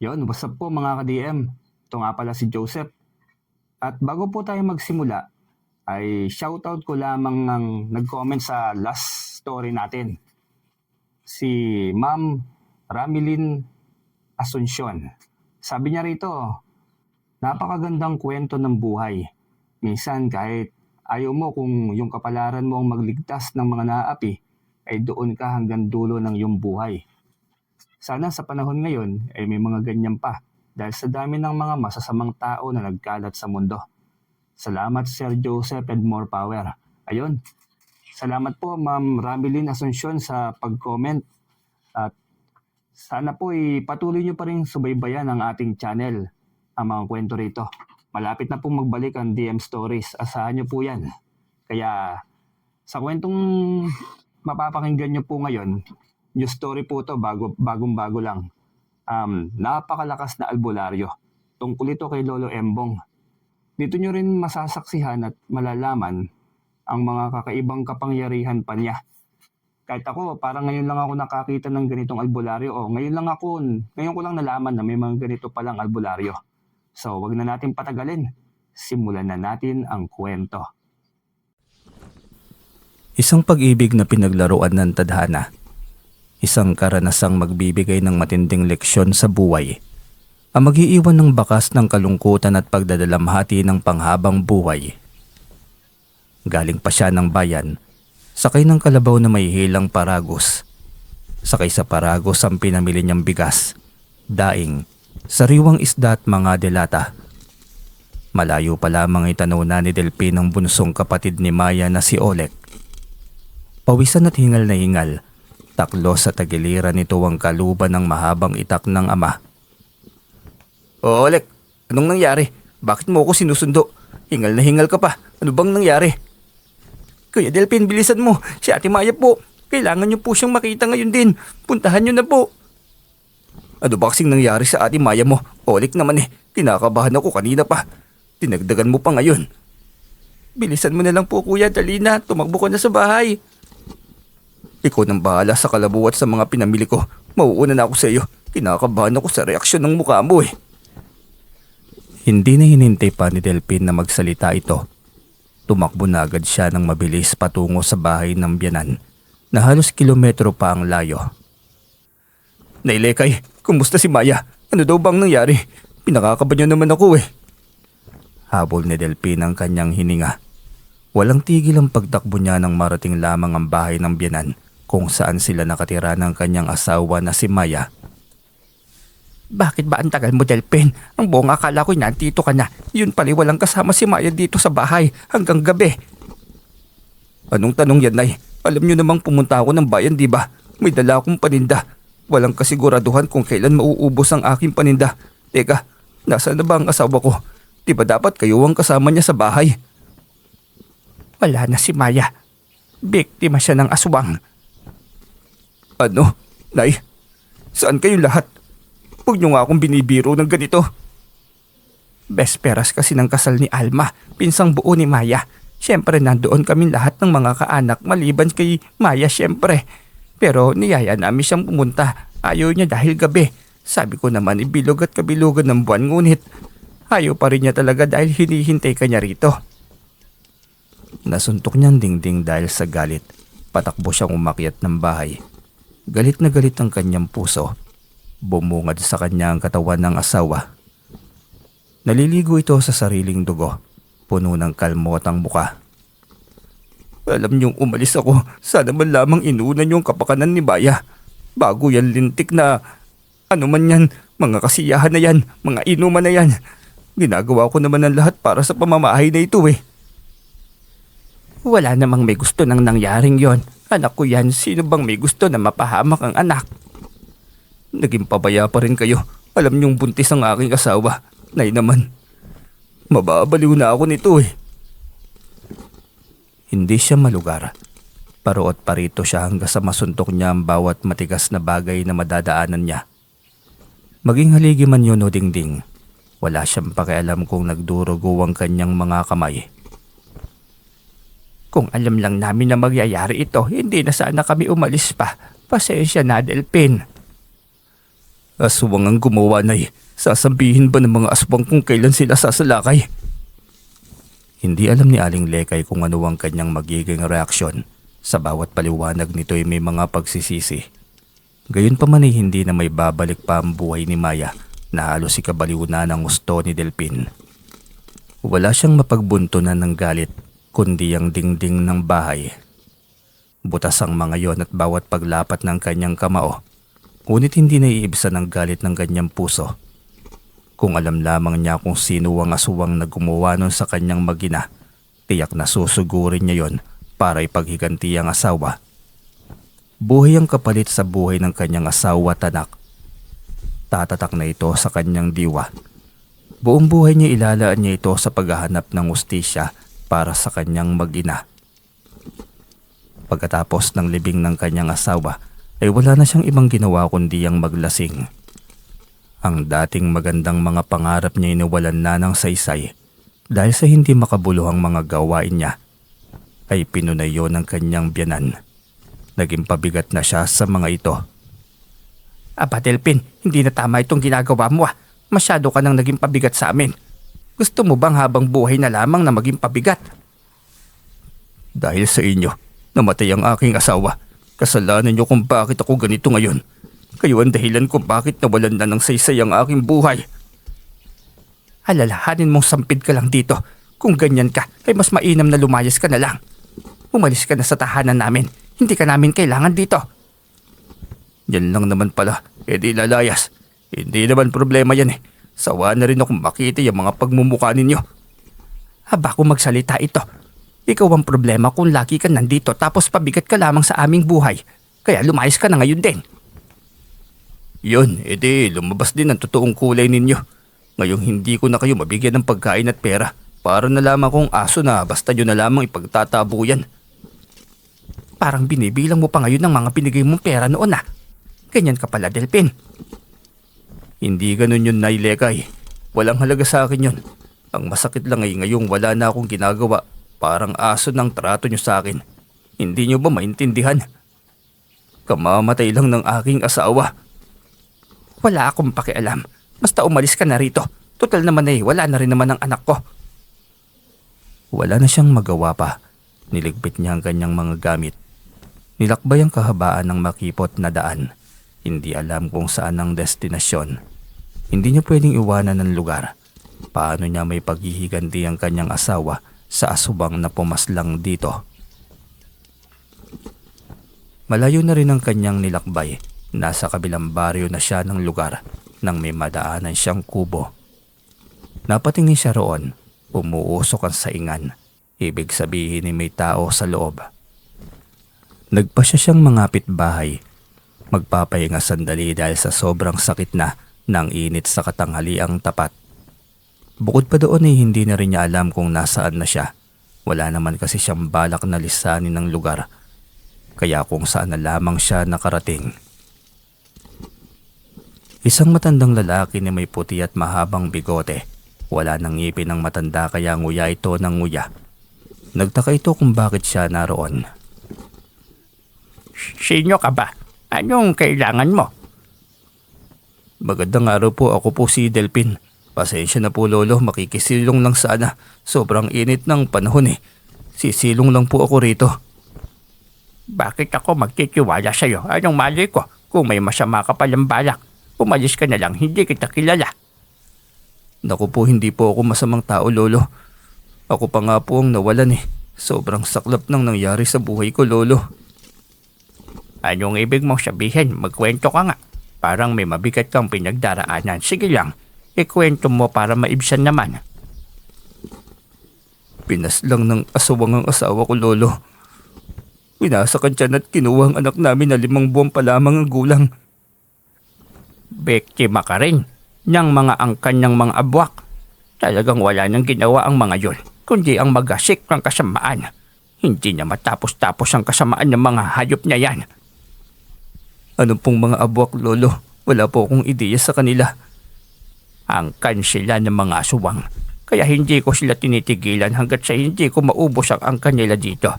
Yon, what's up po mga ka-DM? Ito nga pala si Joseph. At bago po tayo magsimula, ay shoutout ko lamang ng nag-comment sa last story natin. Si Ma'am Ramilin Asuncion. Sabi niya rito, napakagandang kwento ng buhay. Minsan kahit ayaw mo kung yung kapalaran mo ang magligtas ng mga naapi, ay doon ka hanggang dulo ng iyong buhay. Sana sa panahon ngayon ay may mga ganyan pa dahil sa dami ng mga masasamang tao na nagkalat sa mundo. Salamat Sir Joseph and more power. Ayun, salamat po Ma'am Ramilin Asuncion sa pag-comment at sana po patuloy nyo pa rin subaybayan ang ating channel, ang mga kwento rito. Malapit na pong magbalik ang DM Stories, asahan nyo po yan. Kaya sa kwentong mapapakinggan nyo po ngayon, new story po to, bagong-bago lang. Napakalakas na albularyo. Tungkol ito kay Lolo Embong. Dito nyo rin masasaksihan at malalaman ang mga kakaibang kapangyarihan pa niya. Kahit ako, parang ngayon lang ako nakakita ng ganitong albularyo. Ngayon ko lang nalaman na may mga ganito palang albularyo. So, wag na natin patagalin. Simulan na natin ang kwento. Isang pag-ibig na pinaglaruan ng tadhana. Isang karanasang magbibigay ng matinding leksyon sa buhay. Ang mag-iiwan ng bakas ng kalungkutan at pagdadalamhati ng panghabang buhay. Galing pa siya ng bayan, sakay ng kalabaw na may hilang paragos. Sakay sa paragos ang pinamili niyang bigas, daing, sariwang isda at mga delata. Malayo pa lamang itanuna ni Delpin ang bunsong kapatid ni Maya na si Olek. Pawisan at hingal na hingal, taklo sa tagiliran nito ang kaluban ng mahabang itak ng ama. "O Olek, anong nangyari? Bakit mo ako sinusundo? Hingal na hingal ka pa. Ano bang nangyari?" "Kuya Delpin, bilisan mo. Si Ate Maya po. Kailangan niyo po siyang makita ngayon din. Puntahan niyo na po." "Ano ba kasing nangyari sa Ate Maya mo? Olek naman kinakabahan ako kanina pa. Dinagdagan mo pa ngayon." "Bilisan mo na lang po kuya, dali na. Tumakbo ko na sa bahay." "Ikaw nang bahala sa kalabaw at sa mga pinamili ko. Mauuna na ako sa iyo. Kinakabahan ako sa reaksyon ng mukha mo Hindi na hinintay pa ni Delpin na magsalita ito. Tumakbo na agad siya ng mabilis patungo sa bahay ng biyanan na halos kilometro pa ang layo. "Nailekay, kumusta si Maya? Ano daw bang nangyari? Pinakakaba niyo naman ako Habol ni Delpin ang kanyang hininga. Walang tigil ang pagtakbo niya nang marating lamang ang bahay ng biyanan kung saan sila nakatira ng kanyang asawa na si Maya. "Bakit ba ang tagal mo, Delpin? Ang buong akala ko nandito ka na. Yun pala walang kasama si Maya dito sa bahay hanggang gabi." "Anong tanong yan, Nay? Alam niyo namang pumunta ako ng bayan, di ba? May dala akong paninda. Walang kasiguraduhan kung kailan mauubos ang aking paninda. Teka, nasaan na ba ang asawa ko? Di ba dapat kayo ang kasama niya sa bahay?" "Wala na si Maya. Biktima siya ng aswang." "Ano? Nay, saan kayong lahat? Huwag niyo nga akong binibiro ng ganito." "Besperas kasi ng kasal ni Alma, pinsang buo ni Maya. Siyempre nandoon kaming lahat ng mga kaanak maliban kay Maya siyempre. Pero niyaya namin siyang pumunta. Ayaw niya dahil gabi. Sabi ko naman ibilog at kabilugan ng buwan ngunit ayaw pa rin niya talaga dahil hinihintay ka niya rito." Nasuntok niyang dingding dahil sa galit. Patakbo siyang umakyat ng bahay. Galit na galit ang kanyang puso. Bumungad sa kanya ang katawan ng asawa. Naliligo ito sa sariling dugo. Puno ng kalmot ang muka. "Alam niyong umalis ako. Sana man lamang inuuna niyong kapakanan ni Maya. Bago yan lintik na ano man yan, mga kasiyahan na yan, mga inuman na yan. Ginagawa ko naman ang lahat para sa pamamahay na ito "Wala namang may gusto nang nangyaring yon. Anak ko yan, sino bang may gusto na mapahamak ang anak?" "Naging pabaya pa rin kayo. Alam niyong buntis ang aking asawa. Nay naman, mababaliw na ako nito Hindi siya malugar. Paruot parito siya hanggang sa masuntok niya ang bawat matigas na bagay na madadaanan niya. Maging haligi man yun o dingding, wala siyang pakialam kung nagdurugo ang kanyang mga kamay. "Kung alam lang namin na magyayari ito, hindi na sana kami umalis pa. Pasensya na, Delpin." Aswang ang gumawa, Nay. Sasabihin ba ng mga aswang kung kailan sila sasalakay? Hindi alam ni Aling Lekay kung ano ang kanyang magiging reaksyon. Sa bawat paliwanag nito ay may mga pagsisisi. Gayunpaman ay hindi na may babalik pa ang buhay ni Maya na halos ikabaliw na ng gusto ni Delpin. Wala siyang mapagbuntunan ng galit kundi ang dingding ng bahay. Butas ang mga yon at bawat paglapat ng kanyang kamao. Ngunit hindi naiibsan ang galit ng kanyang puso. Kung alam lamang niya kung sino ang aswang na gumawa nun sa kanyang magina, tiyak na susugurin niya yon para ipaghiganti ang asawa. Buhay ang kapalit sa buhay ng kanyang asawa at anak. Tatatak na ito sa kanyang diwa. Buong buhay niya ilalaan niya ito sa paghahanap ng ustisya para sa kanyang mag-ina. Pagkatapos ng libing ng kanyang asawa, ay wala na siyang ibang ginawa kundi ang maglasing. Ang dating magandang mga pangarap niya iniwalan na ng saysay dahil sa hindi makabuluhang mga gawain niya ay pinunayo ng kanyang biyanan. Naging pabigat na siya sa mga ito. Aba Delpin, hindi na tama itong ginagawa mo ah. Masyado ka nang naging pabigat sa amin. Gusto mo bang habang buhay na lamang na maging pabigat? Dahil sa inyo, namatay ang aking asawa. Kasalanan niyo kung bakit ako ganito ngayon. Kayo ang dahilan kung bakit nawalan na ng saysay ang aking buhay. Alalahanin mong sampid ka lang dito. Kung ganyan ka, ay mas mainam na lumayas ka na lang. Umalis ka na sa tahanan namin. Hindi ka namin kailangan dito. Yan lang naman pala, di lalayas. Hindi naman problema yan eh. Sawa na rin akong makita yung mga pagmumukha ninyo. Haba kung magsalita ito. Ikaw ang problema kung lagi ka nandito tapos pabigat ka lamang sa aming buhay. Kaya lumayas ka na ngayon din. Yun, edi lumabas din ang totoong kulay ninyo. Ngayong hindi ko na kayo mabigyan ng pagkain at pera. Para na lamang kong aso na basta yun na lamang ipagtatabo yan. Parang binibilang mo pa ngayon ng mga binigay mong pera noon ah. Ganyan ka pala, Delpin. Hindi ganun yun, Nay Lekay. Walang halaga sa akin yun. Ang masakit lang ay ngayong wala na akong ginagawa. Parang aso ng trato nyo sa akin. Hindi nyo ba maintindihan? Kamamatay lang ng aking asawa. Wala akong pakialam. Basta umalis ka na rito. Total naman eh, wala na rin naman ang anak ko. Wala na siyang magawa pa. Niligpit niya ang kanyang mga gamit. Nilakbay ang kahabaan ng makipot na daan. Hindi alam kung saan ang destinasyon. Hindi niya pwedeng iwanan ng lugar. Paano niya may paghihiganti ang kanyang asawa sa asubang na pumaslang dito? Malayo na rin ang kanyang nilakbay. Nasa kabilang baryo na siya ng lugar nang may madaanan siyang kubo. Napatingin siya roon. Umuusok ang saingan. Ibig sabihin ay may tao sa loob. Nagpasya siyang mangapit bahay. Magpapahinga sandali dahil sa sobrang sakit na ng init sa katanghaliang tapat. Bukod pa doon ay hindi na rin niya alam kung nasaan na siya. Wala naman kasi siyang balak na lisanin ng lugar. Kaya kung saan na lamang siya nakarating. Isang matandang lalaki na may puti at mahabang bigote. Wala nang ngipin ng matanda kaya nguya ito ng nguya. Nagtaka ito kung bakit siya naroon. Sino ka ba? Anong kailangan mo? Magandang araw po, ako po si Delpin. Pasensya na po lolo, makikisilong lang sana. Sobrang init ng panahon eh. Sisilong lang po ako rito. Bakit ako magtitiwala sa'yo? Anong mali ko? Kung may masama ka palang balak, umalis ka na lang, hindi kita kilala. Naku po, hindi po ako masamang tao lolo. Ako pa nga po ang nawalan eh. Sobrang saklap nang nangyari sa buhay ko lolo. Anong ibig mong sabihin? Magkwento ka nga. Parang may mabigat kang pinagdaraanan. Sige lang, ikwento mo para maibsan naman. Pinaslang ng asawang ang asawa ko lolo. Winasakan siya at kinuha ang anak namin na 5 buwan pa lamang ang gulang. Biktima ka rin ng mga angkan ng mga abwak. Talagang wala nang ginawa ang mga yun, kundi ang magasik ng kasamaan. Hindi na matapos-tapos ang kasamaan ng mga hayop na yan. Ano pong mga abwak, lolo? Wala po akong ideya sa kanila. Angkan sila ng mga aswang. Kaya hindi ko sila tinitigilan hanggat sa hindi ko maubos ang angkan nila dito.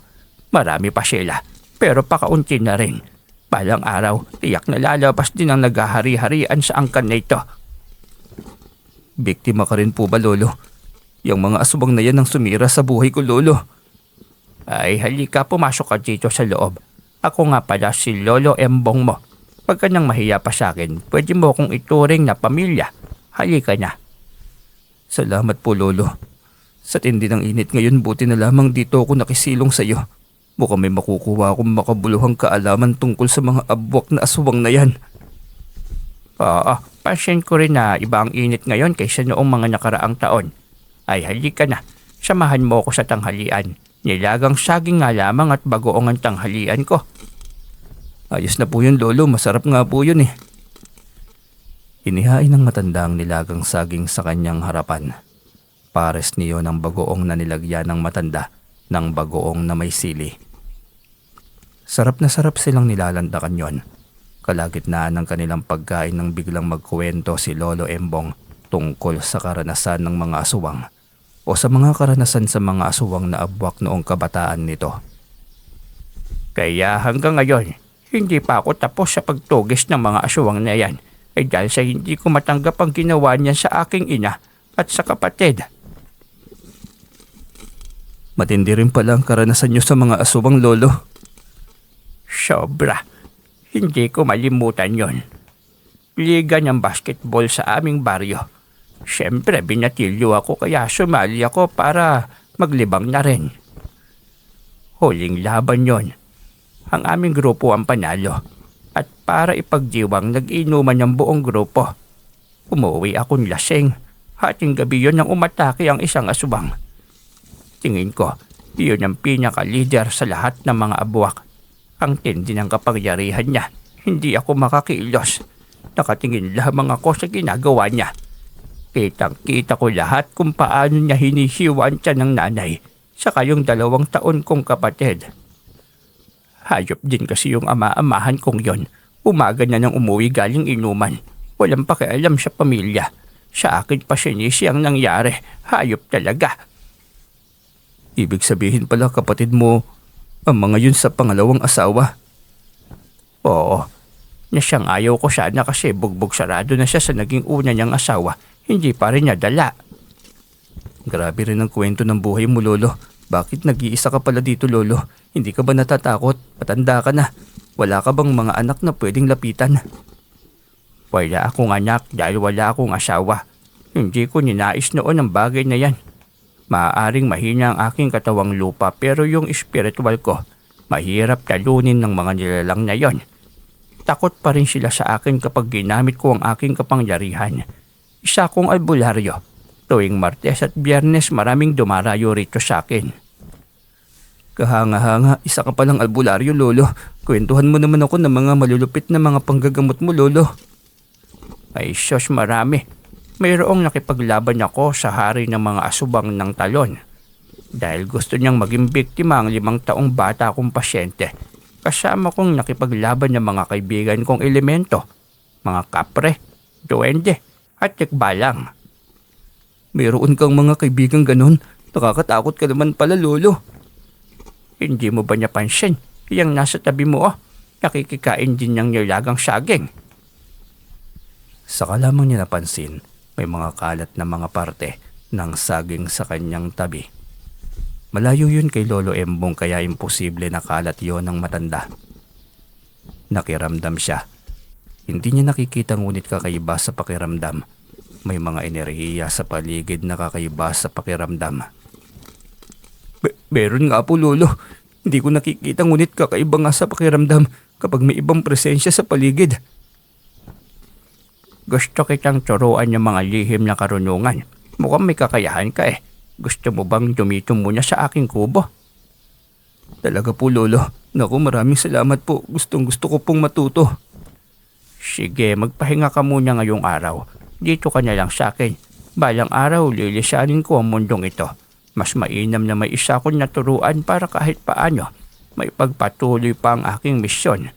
Marami pa sila, pero pakaunti na rin. Balang araw, tiyak na lalabas din ang naghahari-harian sa angkan na ito. Biktima ka rin po ba, Lolo? Yung mga aswang na yan ang sumira sa buhay ko, Lolo. Ay, halika, pumasok ka dito sa loob. Ako nga pala si Lolo Embong mo. Pag ka nang mahiya pa sa akin, pwede mo akong ituring na pamilya. Halika na. Salamat po, Lolo. Sa tindi ng init ngayon, buti na lamang dito ako nakisilong sa iyo. Mukhang may makukuha akong makabuluhang kaalaman tungkol sa mga abwak na aswang na yan. Oo, pansin ko rin na iba ang init ngayon kaysa noong mga nakaraang taon. Ay, halika na. Samahan mo ako sa tanghalian. Nilagang saging nga lamang at bagoong ang tanghalian ko. Ayos na po yun, Lolo. Masarap nga po yun eh. Inihain ng matanda ang nilagang saging sa kanyang harapan. Pares niyo ng bagoong na nilagyan ng matanda ng bagoong na may sili. Sarap na sarap silang nilalandakan yon. Kalagitnaan ng kanilang pagkain nang biglang magkuwento si Lolo Embong tungkol sa karanasan ng mga aswang o sa mga karanasan sa mga aswang na abwak noong kabataan nito. Kaya hanggang ngayon, hindi pa ako tapos sa pagtugis ng mga aswang na yan ay dahil sa hindi ko matanggap ang ginawa niya sa aking ina at sa kapatid. Matindi rin pala ang karanasan niyo sa mga aswang, Lolo. Sobra. Hindi ko malimutan yon. Liga ng basketball sa aming baryo. Siyempre, binatilyo ako kaya sumali ako para maglibang na rin. Huling laban yon. Ang aming grupo ang panalo. At para ipagdiwang nag-inuman ng buong grupo. Umuwi akong lasing. Hating gabi yon nang umatake ang isang aswang. Tingin ko, iyon ang pinaka-leader sa lahat ng mga abwak. Ang tindi ng kapangyarihan niya. Hindi ako makakilos. Nakatingin lamang ako sa ginagawa niya. Kitang-kita ko lahat kung paano niya hinihiwa ang tiyan ng nanay sa kayong 2 taon kong kapatid. Hayop din kasi yung ama-amahan kong yon. Umaga na nang umuwi galing inuman. Walang pakialam sa pamilya. Sa akin pa sinisi ang nangyari. Hayop talaga. Ibig sabihin pala kapatid mo ang mga yun sa pangalawang asawa. Oo. Na siyang ayaw ko sana kasi bugbog sarado na siya sa naging una niyang asawa. Hindi pa rin niya dala. Grabe rin ang kwento ng buhay mo, Lolo. Bakit nag-iisa ka pala dito, Lolo? Hindi ka ba natatakot? Patanda ka na. Wala ka bang mga anak na pwedeng lapitan? Wala akong anak dahil wala akong asawa. Hindi ko ninais noon ang bagay na yan. Maaaring mahina ang aking katawang lupa pero yung spiritual ko, mahirap talunin ng mga nilalang na yon. Takot pa rin sila sa akin kapag ginamit ko ang aking kapangyarihan. Isa akong albularyo. Tuwing Martes at Biyernes maraming dumarayo rito sa akin. Kahanga-hanga, isa ka palang albularyo, Lolo. Kwentuhan mo naman ako ng mga malulupit na mga panggagamot mo, Lolo. Ay sus, marami. Mayroong nakipaglaban ako sa hari ng mga asubang ng talon. Dahil gusto niyang maging biktima ang 5 taong bata kong pasyente. Kasama kong nakipaglaban ng mga kaibigan kong elemento. Mga kapre, duwende, at tikbalang. Mayroon kang mga kaibigang ganon? Nakakatakot ka naman pala, Lolo. Hindi mo ba napansin? Yang nasa tabi mo, nakikikain din ng nilagang saging. Saka lamang niya napansin, may mga kalat na mga parte ng saging sa kanyang tabi. Malayo yun kay Lolo Embong kaya imposible na kalat yon ng matanda. Nakiramdam siya. Hindi niya nakikita ngunit kakaiba sa pakiramdam. May mga enerhiya sa paligid na kakaiba sa pakiramdam. Meron nga po, Lolo. Hindi ko nakikita ngunit kakaiba nga sa pakiramdam kapag may ibang presensya sa paligid. Gusto kitang turuan ng mga lihim na karunungan. Mukhang may kakayahan ka eh. Gusto mo bang dumito muna sa aking kubo? Talaga po, Lolo. Naku, maraming salamat po. Gustong-gusto ko pong matuto. Sige, magpahinga ka muna ngayong araw. Dito ka na lang sa akin. Balang araw, lilisanin ko ang mundong ito. Mas mainam na may isa akong naturuan para kahit paano may pagpatuloy pa ang aking misyon.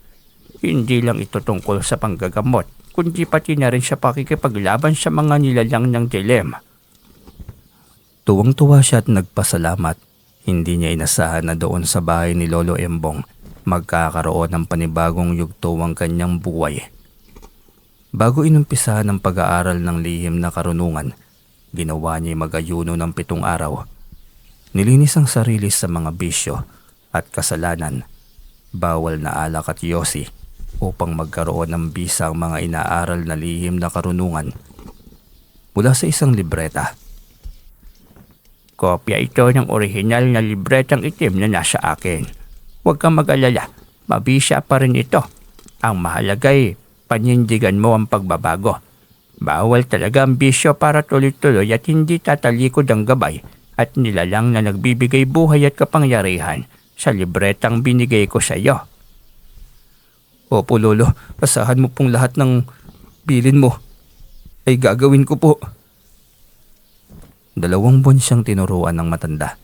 Hindi lang ito tungkol sa panggagamot, kundi pati na rin sa pakikipaglaban sa mga nilalang ng dilema. Tuwang-tuwa siya at nagpasalamat. Hindi niya inasahan na doon sa bahay ni Lolo Embong, magkakaroon ng panibagong yugto ang kanyang buhay. Bago inumpisa ng pag-aaral ng lihim na karunungan, ginawa niya mag-ayuno ng 7 araw. Nilinis ang sarili sa mga bisyo at kasalanan, bawal na alak at yosi upang magkaroon ng bisa ang mga inaaral na lihim na karunungan mula sa isang libreta. Kopya ito ng orihinal na libretang itim na nasa akin. Huwag kang mag-alala, mabisa pa rin ito. Ang mahalaga'y panindigan mo ang pagbabago. Bawal talaga ang bisyo para tuloy-tuloy at hindi tatalikod ang gabay at nilalang na nagbibigay buhay at kapangyarihan sa libretang binigay ko sa iyo. Opo, Lolo, asahan mo pong lahat ng bilin mo ay gagawin ko po. 2 buwan siyang tinuruan ng matanda,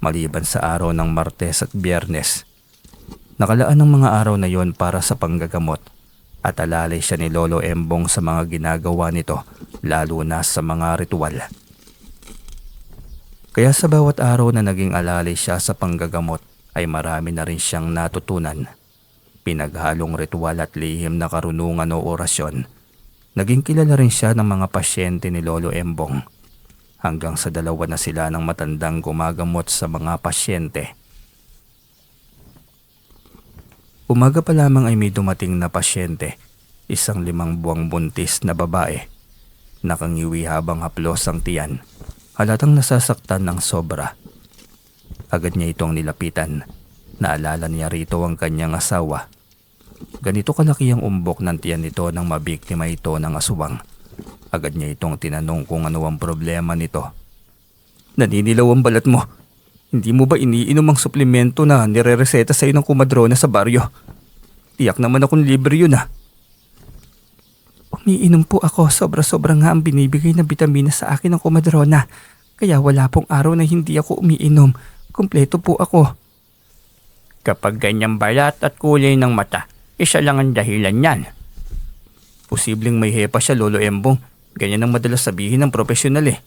maliban sa araw ng Martes at Biyernes. Nakalaan ng mga araw na yon para sa panggagamot at alalay siya ni Lolo Embong sa mga ginagawa nito, lalo na sa mga ritual. Kaya sa bawat araw na naging alalay siya sa panggagamot ay marami na rin siyang natutunan. Pinaghalong ritual at lihim na karunungan o orasyon. Naging kilala rin siya ng mga pasyente ni Lolo Embong. Hanggang sa 2 na sila ng matandang gumagamot sa mga pasyente. Umaga pa lamang ay may dumating na pasyente, isang 5 buwang buntis na babae. Nakangiwi habang haplos ang tiyan, halatang nasasaktan ng sobra. Agad niya itong nilapitan. Naalala niya rito ang kanyang asawa. Ganito kalaki ang umbok ng tiyan nito nang mabiktima ito ng aswang. Agad niya itong tinanong kung ano ang problema nito. Naninilaw ang balat mo. Hindi mo ba iniinom ang suplemento na nire-reseta sa'yo ng kumadrona sa baryo? Tiyak naman akong libre yun ah. Umiinom po ako, sobra-sobra nga ang binibigay na bitamina sa akin ng kumadrona. Kaya wala pong araw na hindi ako umiinom. Kumpleto po ako. Kapag ganyang balat at kulay ng mata, isa lang ang dahilan yan. Posibleng may hepa siya, Lolo Embong. Ganyan ang madalas sabihin ng profesional eh.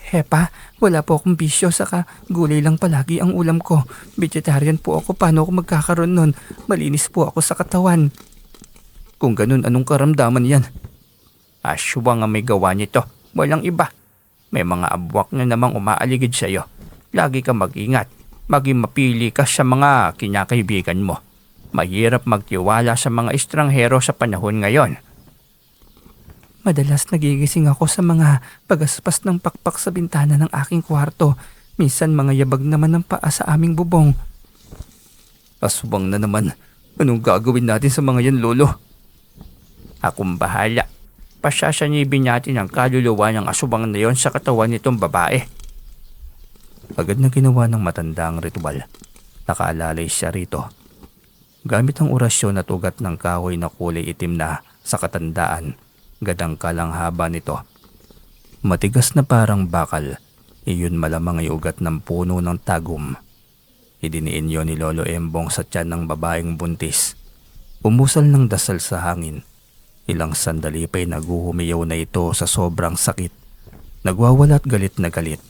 Hepa, wala po akong bisyo, saka gulay lang palagi ang ulam ko. Vegetarian po ako, paano ako magkakaroon nun? Malinis po ako sa katawan. Kung ganun, anong karamdaman yan? Aswang ang may gawa nito, walang iba. May mga abwak na namang umaaligid sa iyo. Lagi kang mag-ingat, maging mapili ka sa mga kinakaibigan mo. Mahirap magtiwala sa mga estranghero sa panahon ngayon. Madalas nagigising ako sa mga pagaspas ng pakpak sa bintana ng aking kwarto. Minsan mga yabag naman ng paa sa aming bubong. Aswang na naman. Anong gagawin natin sa mga yan, Lolo? Akong bahala. Pasasanibin natin ang kaluluwa ng aswang na yon sa katawan nitong babae. Agad na ginawa ng matanda ang ritual. Nakaalalay siya rito. Gamit ang orasyon at ugat ng kahoy na kulay itim na sa katandaan. Gadangkal ang haba nito. Matigas na parang bakal. Iyon malamang ay ugat ng puno ng tagum. Idiniin yon ni Lolo Embong sa tiyan ng babaeng buntis. Umusal ng dasal sa hangin. Ilang sandali pa'y naguhumiyaw na ito sa sobrang sakit. Nagwawala at galit na galit.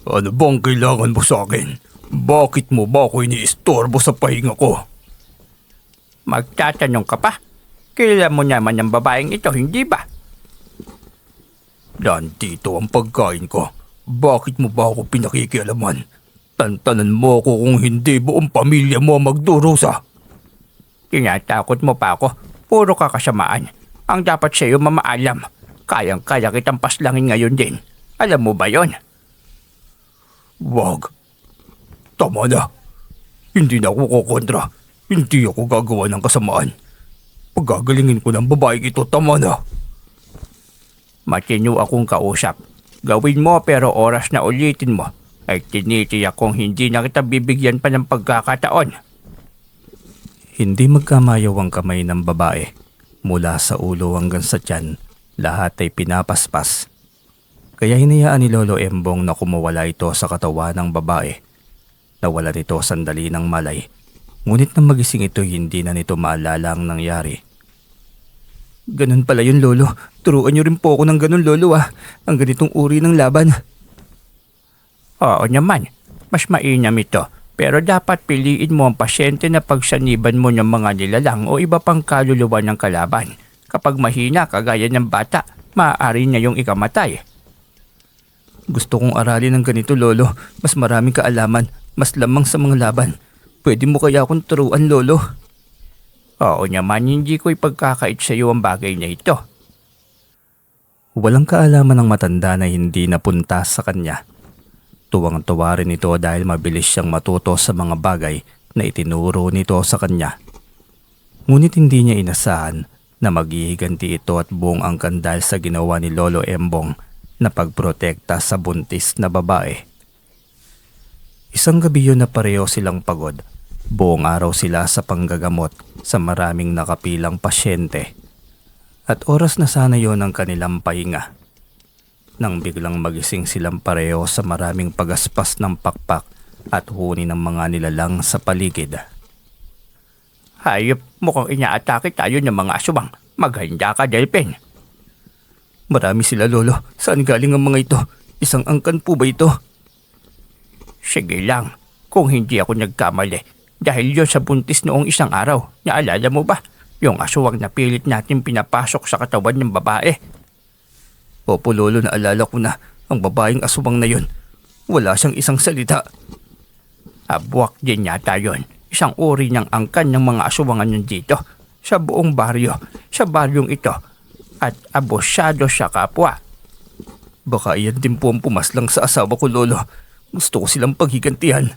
Ano bang kailangan mo sa akin? Bakit mo ba ako iniistorbo sa pahinga ko? Magtatanong ka pa? Kilala mo naman ang babaeng ito, hindi ba? Nandito ang pagkain ko. Bakit mo ba ako pinakikialaman? Tantanan mo ako kung hindi buong pamilya mo magdurusa. Tinatakot mo pa ako. Puro ka kasamaan. Ang dapat sa'yo mamaalam. Kayang-kaya kitang paslangin ngayon din. Alam mo ba yon? Wag. Tama na. Hindi na ako kukontra. Hindi ako gagawa ng kasamaan. Pagagalingin ko ng babaeng ito, tama na. Matino akong kausap. Gawin mo pero oras na ulitin mo ay tinitiyak kong hindi na kita bibigyan pa ng pagkakataon. Hindi magkamayaw ang kamay ng babae. Mula sa ulo hanggang sa tiyan, lahat ay pinapaspas. Kaya hinayaan ni Lolo Embong na kumawala ito sa katawan ng babae. Nawala nito sandali ng malay. Ngunit nang magising ito, hindi na nito maalala ang nangyari. Ganun pala yun, Lolo. Turuan niyo rin po ako ng ganun, Lolo ah. Ang ganitong uri ng laban. Oo naman. Mas mainam ito Pero dapat piliin mo ang pasyente na pagsaniban mo ng mga nilalang o iba pang kaluluwa ng kalaban. Kapag mahina kagaya ng bata, maaari niya yung ikamatay. Gusto kong aralin ng ganito, Lolo. Mas maraming kaalaman, mas lamang sa mga laban. Pwede mo kaya akong turuan, Lolo? Oo naman, hindi ko ipagkakait sa iyo ang bagay na ito. Walang kaalaman ng matanda na hindi napunta sa kanya. Tuwang-tuwa rin ito dahil mabilis siyang matuto sa mga bagay na itinuro nito sa kanya. Ngunit hindi niya inasahan na maghihiganti ito at buong angkan dahil sa ginawa ni Lolo Embong na pagprotekta sa buntis na babae. Isang gabi yun na pareho silang pagod. Buong araw sila sa panggagamot sa maraming nakapilang pasyente. At oras na sana yon ang kanilang pahinga. Nang biglang magising silang pareho sa maraming pagaspas ng pakpak at huni ng mga nilalang sa paligid. Hayop, mukhang inaatake tayo ng mga aswang. Maghanda ka, Delphin. Marami sila, Lolo. Saan galing ang mga ito? Isang angkan po ba ito? Sige lang, kung hindi ako nagkamali. Dahil yon sa buntis noong isang araw. Naalala mo ba? Yung aswang na pilit natin pinapasok sa katawan ng babae. Opo, Lolo, naalala ko na ang babaeng aswang na yon. Wala siyang isang salita. Abwak din yata yon. Isang uri ng angkan ng mga aswangan nandito. Sa buong baryo. Sa baryong ito. At abosyado sa kapwa. Baka iyan din po ang pumaslang sa asawa ko, Lolo. Gusto ko silang paghigantihan.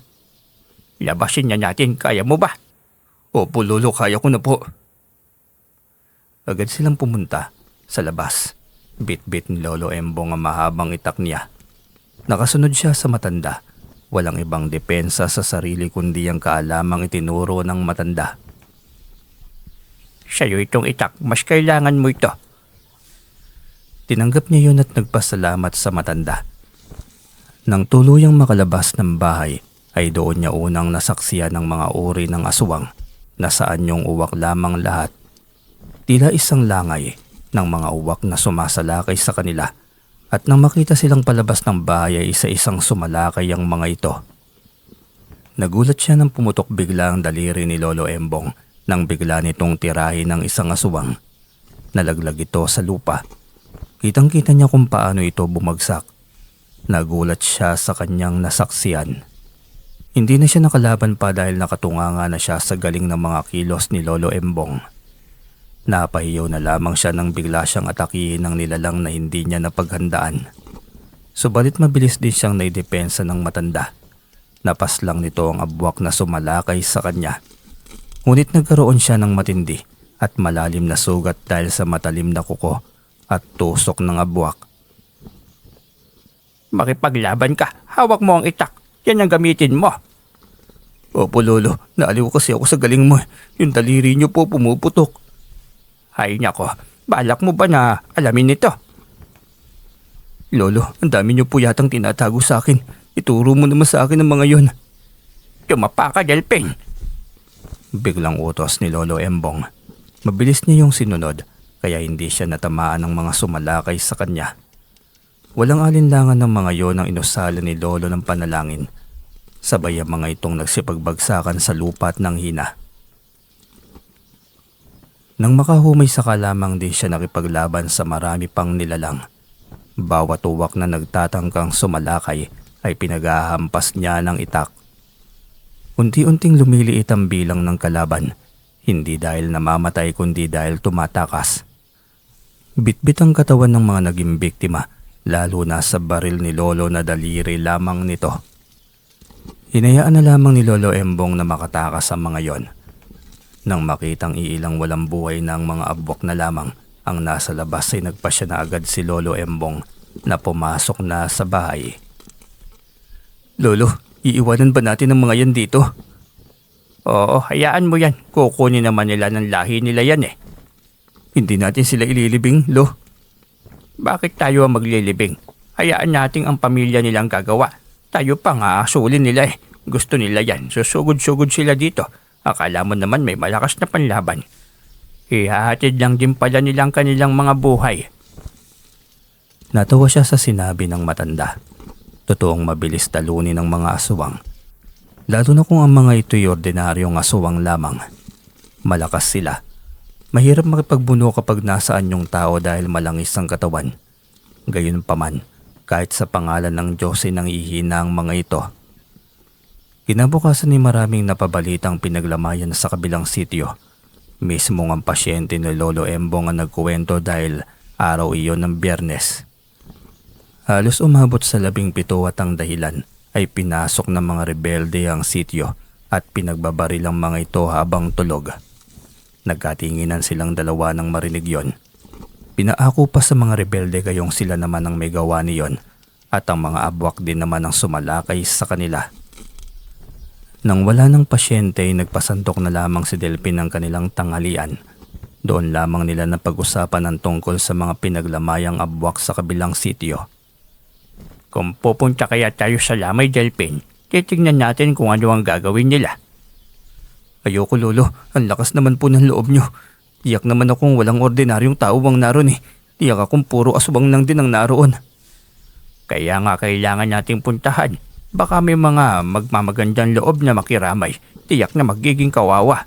Labasin niya natin, kaya mo ba? Opo, Lolo, kaya ko na po. Agad silang pumunta sa labas. Bit-bit ni Lolo Embong ang mahabang itak niya. Nakasunod siya sa matanda. Walang ibang depensa sa sarili kundi ang kaalamang itinuro ng matanda. Sa'yo itong itak, mas kailangan mo ito. Tinanggap niya yun at nagpasalamat sa matanda. Nang tuluyang makalabas ng bahay, ay doon niya unang nasaksiyan ng mga uri ng aswang na saan yung uwak lamang lahat. Tila isang langay ng mga uwak na sumasalakay sa kanila at nang makita silang palabas ng bahay ay isa-isang sumalakay ang mga ito. Nagulat siya nang pumutok bigla ang daliri ni Lolo Embong nang bigla nitong tirahin ng isang aswang. Nalaglag ito sa lupa. Kitang-kita niya kung paano ito bumagsak. Nagulat siya sa kanyang nasaksiyan. Hindi na siya nakalaban pa dahil nakatunganga na siya sa galing ng mga kilos ni Lolo Embong. Napahiyaw na lamang siya nang bigla siyang atakihin ng nilalang na hindi niya napaghandaan. Subalit mabilis din siyang naidepensa ng matanda. Napaslang nito ang abwak na sumalakay sa kanya. Ngunit nagkaroon siya ng matindi at malalim na sugat dahil sa matalim na kuko at tusok ng abwak. Makipaglaban ka, hawak mo ang itak. Yan ang gamitin mo. Opo, Lolo, naaliw kasi ako sa galing mo. Yung daliri niyo po pumuputok. Hay nako, balak mo ba na alamin ito? Lolo, ang dami niyo po yatang tinatago sa akin. Ituro mo naman sa akin ang mga yon. Tumapa ka, Delphin. Biglang utos ni Lolo Embong. Mabilis niya yung sinunod, kaya hindi siya natamaan ng mga sumalakay sa kanya. Walang alinlangan ng mga yon ang inusala ni Lolo ng panalangin. Sabay ang mga itong nagsipagbagsakan sa lupa at ng hina. Nang makahumay saka lamang din siya nakipaglaban sa marami pang nilalang. Bawat uwak na nagtatangkang sumalakay ay pinaghahampas niya ng itak. Unti-unting lumiliit ang bilang ng kalaban, hindi dahil namamatay kundi dahil tumatakas. Bitbit ang katawan ng mga naging biktima, lalo na sa baril ni Lolo na daliri lamang nito. Hinayaan na lamang ni Lolo Embong na makatakas ang mga yon. Nang makitang iilang walang buhay na ang mga abwak na lamang ang nasa labas ay nagpasya na agad si Lolo Embong na pumasok na sa bahay. Lolo, iiwanan ba natin ang mga yan dito? Oo, hayaan mo yan. Kukunin naman nila ng lahi nila yan eh. Hindi natin sila ililibing, Lo. Bakit tayo ang maglilibing? Hayaan natin ang pamilya nilang gagawa. Tayo pa nga asulin nila eh. Gusto nila yan. Susugod-sugod sila dito. Akala mo naman may malakas na panlaban. Ihahatid lang din pala nilang kanilang mga buhay. Natawa siya sa sinabi ng matanda. Totoong mabilis talunin ng mga aswang. Lalo na kung ang mga ito'y ordinaryong aswang lamang. Malakas sila. Mahirap makipagbuno kapag nasaan yung tao dahil malangis ang katawan. Gayunpaman, kahit sa pangalan ng Diyos ay nanghihina ang mga ito. Kinabukasan ni maraming napabalitang pinaglamayan sa kabilang sitio. Mismo ang pasyente ni Lolo Embong ang nagkuwento dahil araw iyon ng Biyernes. Halos umabot sa 17 at ang dahilan ay pinasok ng mga rebelde ang sitio at pinagbabaril ang mga ito habang tulog. Nagkatinginan silang dalawa nang marinig yon. Pinaako pa sa mga rebelde kayong sila naman ang may gawa niyon at ang mga abwak din naman ang sumalakay sa kanila. Nang wala ng pasyente ay nagpasantok na lamang si Delphin ng kanilang tanghalian. Doon lamang nila napag-usapan ang tungkol sa mga pinaglamayang abwak sa kabilang sitio. Kung pupunta kaya tayo sa lamay, Delphin, titignan natin kung ano ang gagawin nila. Ayoko lolo, ang lakas naman po ng loob nyo. Tiyak naman akong walang ordinaryong tao ang naroon eh. Tiyak akong puro aswang lang din ang naroon. Kaya nga kailangan nating puntahan. Baka may mga magmamagandang loob na makiramay. Tiyak na magiging kawawa.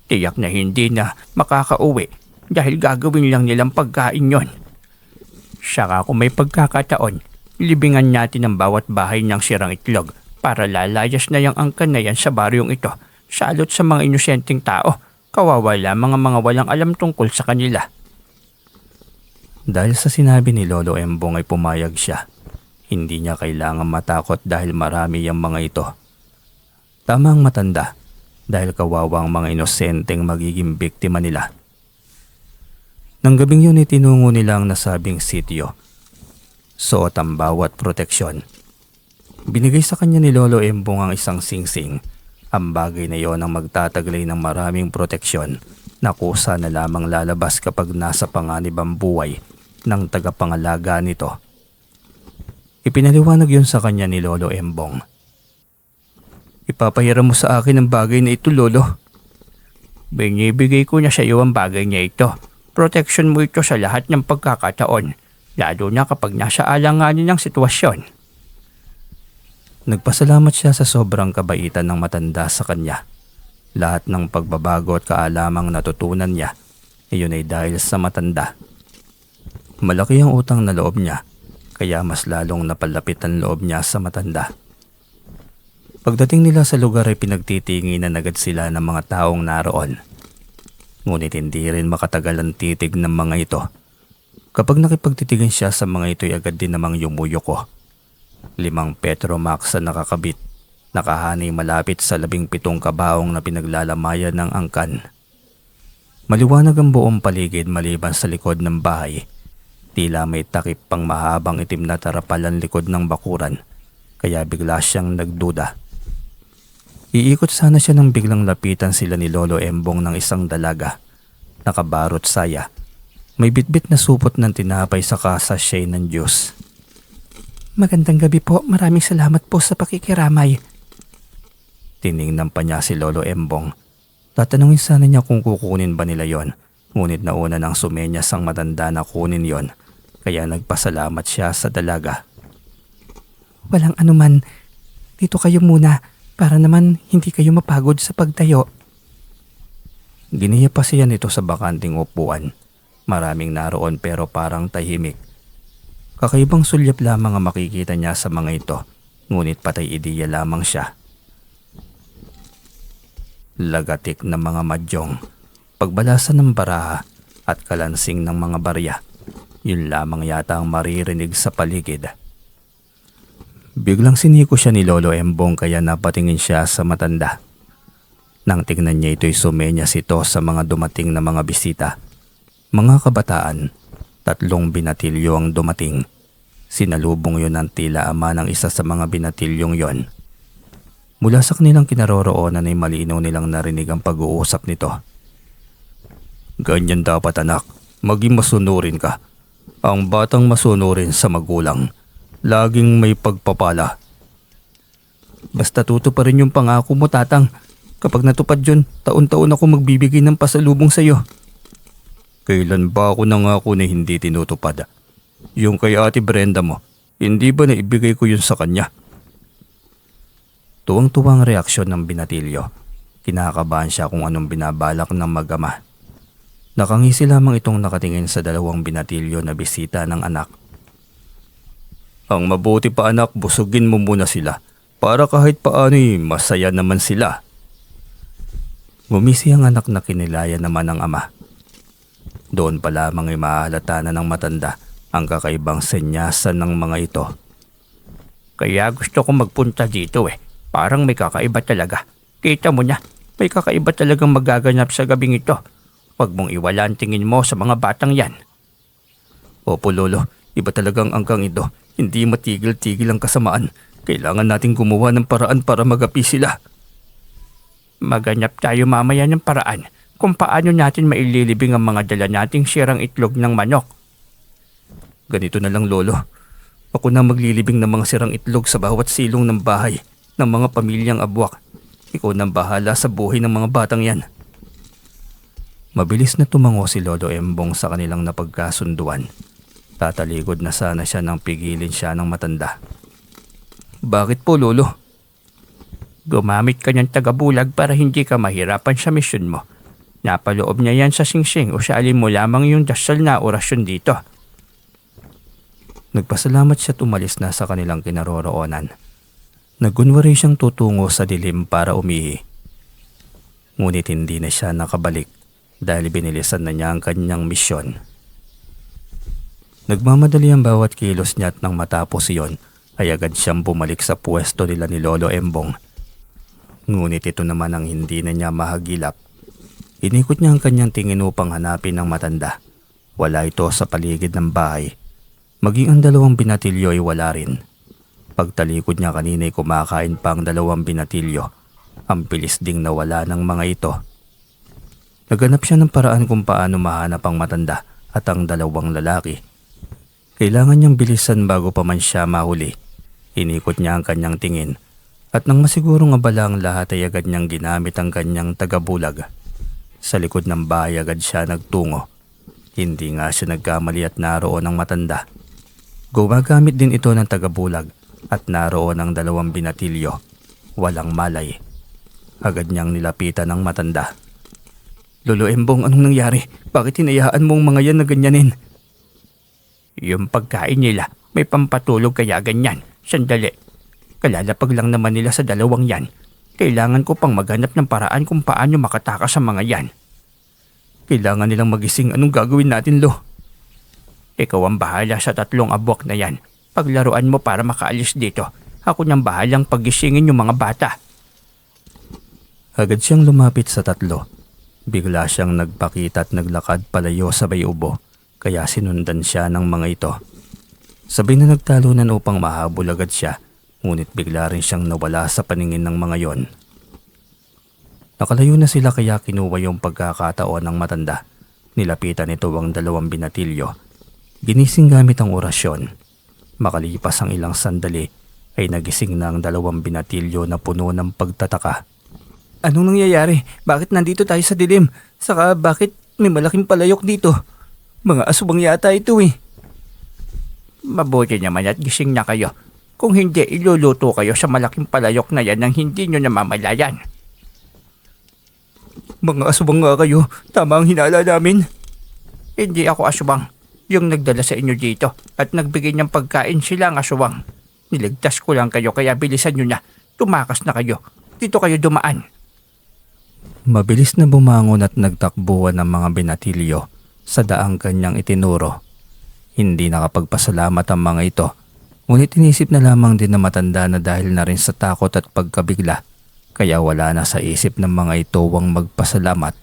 Tiyak na hindi na makakauwi dahil gagawin lang nilang pagkain yon. Saka kung may pagkakataon, libingan natin ang bawat bahay ng sirang itlog para lalayas na yung angkan na yan sa baryong ito. Salot sa mga inosenteng tao. Kawawa lamang ang mga walang alam tungkol sa kanila. Dahil sa sinabi ni Lolo Embong ay pumayag siya. Hindi niya kailangan matakot dahil marami ang mga ito. Tama ang matanda dahil kawawa ang mga inosenteng magiging biktima nila. Nang gabing yun itinungo nila ang nasabing sitio. Suot ang bawat proteksyon. Binigay sa kanya ni Lolo Embong ang isang singsing. Ang bagay na iyon ang magtataglay ng maraming proteksyon na kusa na lamang lalabas kapag nasa panganib ang buhay ng tagapangalaga nito. Ipinaliwanag yun sa kanya ni Lolo Embong. Ipapahiram mo sa akin ang bagay na ito, Lolo. Binibigay ko na sa iyo ang bagay na ito. Protection mo ito sa lahat ng pagkakataon, lalo na kapag nasa alanganin ng sitwasyon. Nagpasalamat siya sa sobrang kabaitan ng matanda sa kanya. Lahat ng pagbabago at kaalamang natutunan niya, iyon ay dahil sa matanda. Malaki ang utang na loob niya, kaya mas lalong napalapit ang loob niya sa matanda. Pagdating nila sa lugar ay pinagtitinginan agad sila ng mga taong naroon. Ngunit hindi rin makatagal ang titig ng mga ito. Kapag nakipagtitigan siya sa mga ito ay agad din namang yumuyoko. 5 Petromax na nakakabit, nakahanay malapit sa 17 kabaong na pinaglalamayan ng angkan. Maliwanag ang buong paligid maliban sa likod ng bahay. Tila may takip pang mahabang itim na tarapal ang likod ng bakuran, kaya bigla siyang nagduda. Iikot sana siya nang biglang lapitan sila ni Lolo Embong ng isang dalaga. Nakabarot saya. May bitbit na supot ng tinapay sa kasashay ng Diyos. Magandang gabi po. Maraming salamat po sa pakikiramay. Tiningnan pa niya si Lolo Embong. Tatanungin sana niya kung kukunin ba nila yon. Ngunit nauna nang sumenyas ang matanda na kunin yon. Kaya nagpasalamat siya sa dalaga. Walang anuman. Dito kayo muna para naman hindi kayo mapagod sa pagtayo. Giniya pa siya nito sa bakanting upuan. Maraming naroon pero parang tahimik. Kakaibang sulyap lamang ang makikita niya sa mga ito, ngunit patay ideya lamang siya. Lagatik ng mga madyong, pagbalasan ng baraha at kalansing ng mga barya, yun lamang yata ang maririnig sa paligid. Biglang siniko siya ni Lolo Embong kaya napatingin siya sa matanda. Nang tingnan niya ito'y sumenyas ito sa mga dumating na mga bisita. Mga kabataan, 3 binatilyo ang dumating. Sinalubong yun ng tila ama ng isa sa mga binatilyong yon. Mula sa kanilang kinaroroonan ay malinaw nilang narinig ang pag-uusap nito. Ganyan dapat anak, maging masunurin ka. Ang batang masunurin sa magulang, laging may pagpapala. Basta tuto pa rin yung pangako mo, tatang. Kapag natupad yun, taon-taon ako magbibigay ng pasalubong sa'yo. Kailan ba ako nangako na hindi tinutupad? Yung kay Ate Brenda mo, hindi ba naibigay ko yun sa kanya? Tuwang-tuwang reaksyon ng binatilyo. Kinakabahan siya kung anong binabalak ng mag-ama. Nakangisi lamang itong nakatingin sa dalawang binatilyo na bisita ng anak. Ang mabuti pa anak, busugin mo muna sila para kahit paano'y masaya naman sila. Ngumisi ang anak na kinilaya naman ng ama. Doon pa lamang ay mahalata na ng matanda ang kakaibang senyasan ng mga ito. Kaya gusto ko magpunta dito Parang may kakaiba talaga. Kita mo na, may kakaiba talagang magaganap sa gabing ito. Huwag mong iwala ang tingin mo sa mga batang yan. Opo lolo, iba talagang angkang ito. Hindi matigil-tigil ang kasamaan. Kailangan nating gumawa ng paraan para magapi sila. Maganap tayo mamaya ng paraan kung paano natin maililibing ang mga dala nating sirang itlog ng manok. Ganito na lang lolo. Ako na maglilibing ng mga sirang itlog sa bawat silong ng bahay ng mga pamilyang abwak. Ikaw nang bahala sa buhay ng mga batang yan. Mabilis na tumango si Lolo Embong sa kanilang napagkasunduan. Tatalikod na sana siya nang pigilin siya ng matanda. Bakit po lolo? Gumamit ka ng tagabulag para hindi ka mahirapan sa misyon mo. Napaloob niya yan sa singsing o sa alin mo lamang yung dasal na orasyon dito. Nagpasalamat siya at umalis na sa kanilang kinaroroonan. Nagkunwari siyang tutungo sa dilim para umihi. Ngunit hindi na siya nakabalik dahil binilisan na niya ang kanyang misyon. Nagmamadali ang bawat kilos niya at nang matapos iyon ay agad siyang bumalik sa pwesto nila ni Lolo Embong. Ngunit ito naman ang hindi na niya mahagilap. Inikot niya ang kanyang tingin upang hanapin ang matanda. Wala ito sa paligid ng bahay. Maging ang dalawang binatilyo ay wala rin. Pagtalikod niya kanina ay kumakain pa ang dalawang binatilyo. Ang bilis ding nawala ng mga ito. Naghanap siya ng paraan kung paano mahanap ang matanda at ang dalawang lalaki. Kailangan niyang bilisan bago pa man siya mahuli. Inikot niya ang kanyang tingin at nang masigurong abala ang lahat ay agad niyang ginamit ang kanyang tagabulag. Sa likod ng bahay agad siya nagtungo. Hindi nga siya nagkamali at naroon ang matanda. Gumagamit din ito ng tagabulag at naroon ang dalawang binatilyo. Walang malay. Agad niyang nilapitan ang matanda. Lolo Embong, anong nangyari? Bakit hinayaan mo ang mga yan na ganyanin? Yung pagkain nila, may pampatulog kaya ganyan. Sandali. Kalalapag lang naman nila sa dalawang yan. Kailangan ko pang maghanap ng paraan kung paano makatakas sa mga yan. Kailangan nilang magising. Anong gagawin natin, Lo? Ikaw ang bahala sa tatlong abwak na yan. Paglaruan mo para makaalis dito. Ako nang bahalang pagisingin yung mga bata. Agad siyang lumapit sa tatlo. Bigla siyang nagpakita at naglakad palayo sa bay ubo. Kaya sinundan siya ng mga ito. Sabay na nagtalunan upang mahabol agad siya. Ngunit bigla rin siyang nawala sa paningin ng mga yon. Nakalayo na sila kaya kinuha yung pagkakataon ng matanda. Nilapitan ito ang dalawang binatilyo. Ginising gamit ang orasyon. Makalipas ang ilang sandali ay nagising na ang dalawang binatilyo na puno ng pagtataka. Anong nangyayari? Bakit nandito tayo sa dilim? Saka bakit may malaking palayok dito? Mga asubang yata ito eh. Mabuti naman at gising na kayo. Kung hindi, iluluto kayo sa malaking palayok na yan nang hindi nyo namamalayan. Mga asubang nga kayo. Tama ang hinala namin. Hindi ako asubang. Yung nagdala sa inyo dito at nagbigay ng pagkain sila ang asubang. Niligtas ko lang kayo kaya bilisan nyo na. Tumakas na kayo. Dito kayo dumaan. Mabilis na bumangon at nagtakbuhan ng mga binatilyo sa daang kanyang itinuro. Hindi nakapagpasalamat ang mga ito. Ngunit inisip na lamang din na matanda na dahil na rin sa takot at pagkabigla. Kaya wala na sa isip ng mga ito ang magpasalamat.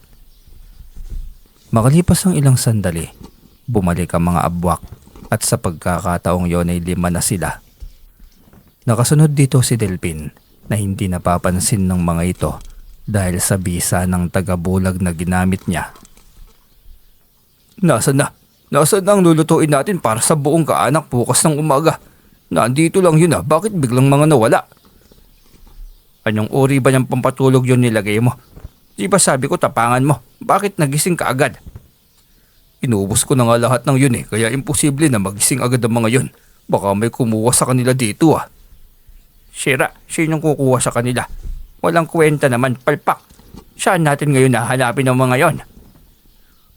Makalipas ang ilang sandali, bumalik ang mga abwak at sa pagkakataong yon ay 5 na sila. Nakasunod dito si Delpin na hindi napapansin ng mga ito dahil sa bisa ng tagabulag na ginamit niya. Nasaan na? Nasaan na ang lulutuin natin para sa buong kaanak bukas ng umaga? Nandito lang yun bakit biglang mga nawala? Anong uri ba ng pampatulog yun nilagay mo? Di ba sabi ko tapangan mo? Bakit nagising ka agad? Inubos ko na nga lahat ng yun kaya imposible na magising agad ang mga yun. Baka may kumuha sa kanila dito Sira, sinong kukuha sa kanila? Walang kwenta naman, palpak. Saan natin ngayon nahanapin ang mga yon?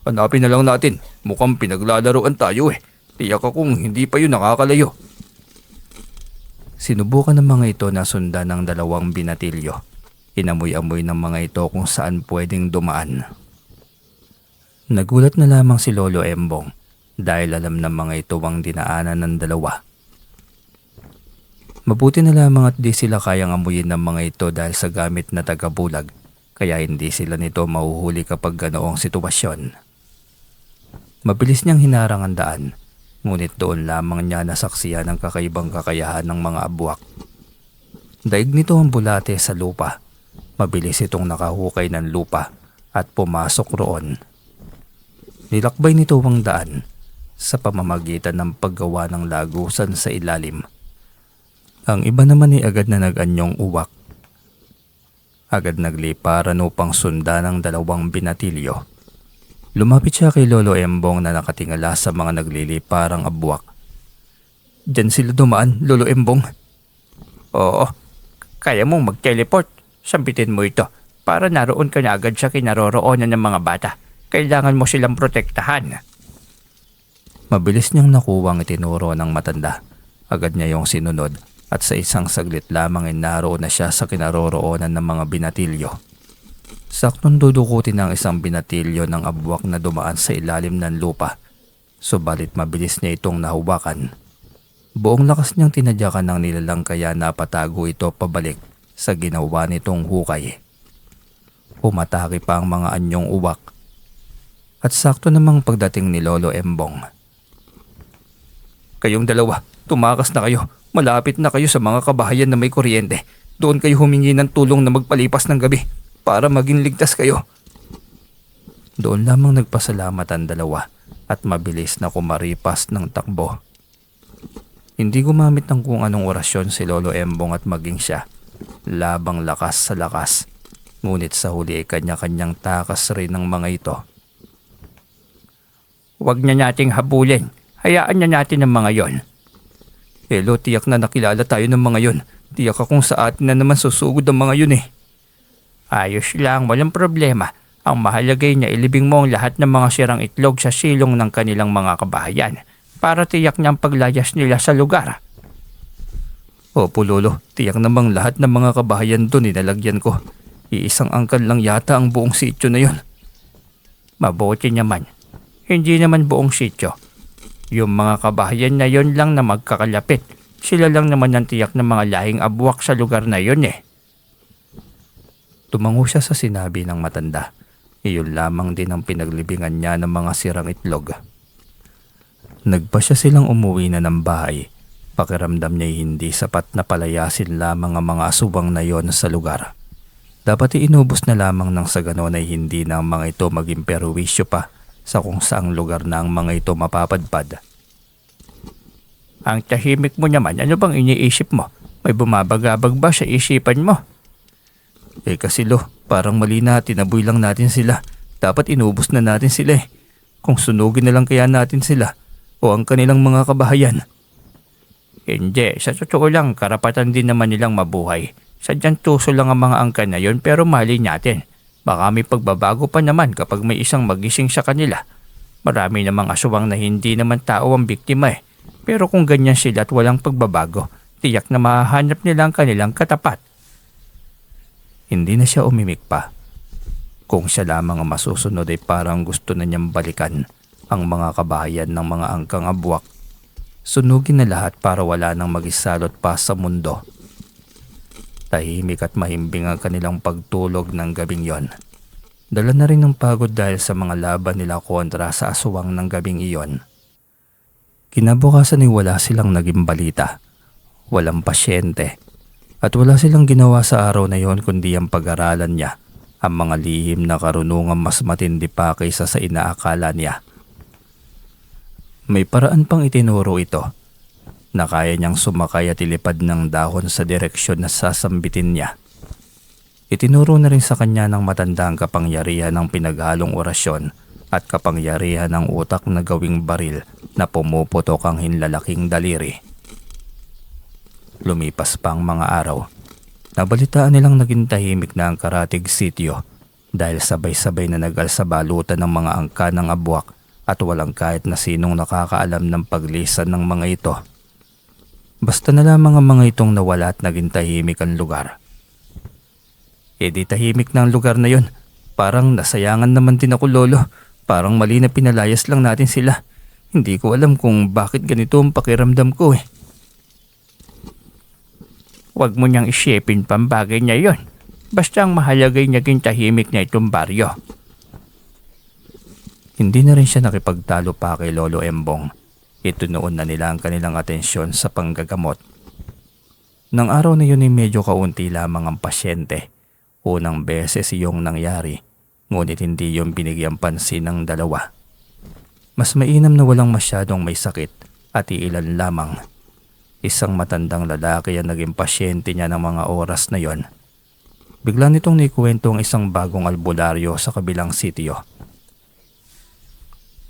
Hanapin na lang natin. Mukhang pinaglalaroan tayo eh. Tiyak akong hindi pa yun nakakalayo. Sinubukan ng mga ito na sundan ng dalawang binatilyo. Inamoy-amoy ng mga ito kung saan pwedeng dumaan. Nagulat na lamang si Lolo Embong dahil alam ng mga ito ang dinaanan ng dalawa. Mabuti na lamang at di sila kayang amuyin ng mga ito dahil sa gamit na tagabulag, kaya hindi sila nito mahuhuli kapag ganoong sitwasyon. Mabilis niyang hinarang ang daan, ngunit doon lamang niya nasaksiyan ang kakaibang kakayahan ng mga abwak. Daig nito ang bulate sa lupa. Mabilis itong nakahukay ng lupa at pumasok roon. Nilakbay nito ang daan sa pamamagitan ng paggawa ng lagusan sa ilalim. Ang iba naman ay agad na nag-anyong uwak. Agad nagliparan upang sundan ng dalawang binatilyo. Lumapit siya kay Lolo Embong na nakatingala sa mga nagliliparang abwak. Diyan sila dumaan, Lolo Embong. Oo, kaya mong mag-teleport. Sampitin mo ito para naroon ka na agad sa kinaroroonan ng mga bata. Kailangan mo silang protektahan. Mabilis niyang nakuha ang itinuro ng matanda. Agad niya yung sinunod at sa isang saglit lamang ay naroon na siya sa kinaroroonan ng mga binatilyo. Saktong dudukutin ng isang binatilyo ng abwak na dumaan sa ilalim ng lupa. Subalit mabilis niya itong nahuwakan. Buong lakas niyang tinadyakan ng nilalang kaya napatago ito pabalik sa ginawa nitong hukay. Umatake pa ang mga anyong uwak. At sakto namang pagdating ni Lolo Embong. Kayong dalawa, tumakas na kayo. Malapit na kayo sa mga kabahayan na may kuryente. Doon kayo humingi ng tulong na magpalipas ng gabi para maging ligtas kayo. Doon lamang nagpasalamat ang dalawa at mabilis na kumaripas ng takbo. Hindi gumamit ng kung anong orasyon si Lolo Embong at maging siya. Labang lakas sa lakas. Ngunit sa huli ay kanya-kanyang takas rin ng mga ito. Huwag na nating habulin. Hayaan na natin ang mga yon. Elo, tiyak na nakilala tayo ng mga yon. Tiyak akong sa atin na naman susugod ang mga yun eh. Ayos lang, walang problema. Ang mahalagay na ilibing mo ang lahat ng mga sirang itlog sa silong ng kanilang mga kabahayan para tiyak niyang paglayas nila sa lugar. Opo Lolo, tiyak namang lahat ng mga kabahayan doon inalagyan ko. Iisang angkan lang yata ang buong sityo na yon. Mabuti naman. Hindi naman buong sityo. Yung mga kabahayan na yon lang na magkakalapit. Sila lang naman ang tiyak ng mga lahing abwak sa lugar na yon eh. Tumango siya sa sinabi ng matanda. Iyon lamang din ang pinaglibingan niya ng mga sirang itlog. Nagpa siya silang umuwi na ng bahay. Pakiramdam niya hindi sapat na palayasin lamang ang mga asubang na yon sa lugar. Dapat inubos na lamang ng sa ganon ay hindi na ang mga ito maging perwisyo pa sa kung saang lugar na ang mga ito mapapadpad. Ang tahimik mo naman, ano bang iniisip mo? May bumabagabag ba sa isipan mo? Kasi Lo, parang mali na, tinaboy lang natin sila. Dapat inubos na natin sila eh. Kung sunugin na lang kaya natin sila o ang kanilang mga kabahayan. Hindi, sa totoo lang, karapatan din naman nilang mabuhay. Sadyang tuso lang ang mga angkan na yon pero mali natin. Baka may pagbabago pa naman kapag may isang magising sa kanila. Marami namang aswang na hindi naman tao ang biktima eh. Pero kung ganyan sila at walang pagbabago, tiyak na mahahanap nila ang kanilang katapat. Hindi na siya umimik pa. Kung siya lamang ang masusunod ay parang gusto na niyang balikan ang mga kabahayan ng mga angkang abwak. Sunugin na lahat para wala nang magisalot pa sa mundo. Tahimik at mahimbing ang kanilang pagtulog ng gabing yon. Dala na rin ng pagod dahil sa mga laban nila kontra sa aswang ng gabing iyon. Kinabukasan ay wala silang naging balita. Walang pasyente. At wala silang ginawa sa araw na yon kundi ang pag-aralan niya ang mga lihim na karunungan mas matindi pa kaysa sa inaakala niya. May paraan pang itinuro ito na kaya niyang sumakay at ilipad ng dahon sa direksyon na sasambitin niya. Itinuro na rin sa kanya ng matanda ang kapangyarihan ng pinaghalong orasyon at kapangyarihan ng utak na gawing baril na pumuputok ang hinlalaking daliri. Lumipas pa ang mga araw. Nabalitaan nilang naging tahimik na ang Karatig Sitio dahil sabay-sabay na nag-alsabalutan ng mga angka ng abwak at walang kahit na sinong nakakaalam ng paglisan ng mga ito. Basta na lamang ang mga itong nawala at naging tahimik ang lugar. E di tahimik na ang lugar na yon. Parang nasayangan naman din ako, Lolo. Parang mali na pinalayas lang natin sila. Hindi ko alam kung bakit ganito ang pakiramdam ko eh. Huwag mo niyang isipin pang bagay niya yon. Basta ang mahalagay naging tahimik na itong baryo. Hindi na rin siya nakipagtalo pa kay Lolo Embong. Itunoon na nila ang kanilang atensyon sa panggagamot. Nang araw na yun ay medyo kaunti lamang ang pasyente. Unang beses iyong nangyari, ngunit hindi yung binigyan pansin ng dalawa. Mas mainam na walang masyadong may sakit at iilan lamang. Isang matandang lalaki ang naging pasyente niya ng mga oras na yon. Bigla nitong naikwento ang isang bagong albularyo sa kabilang sitio.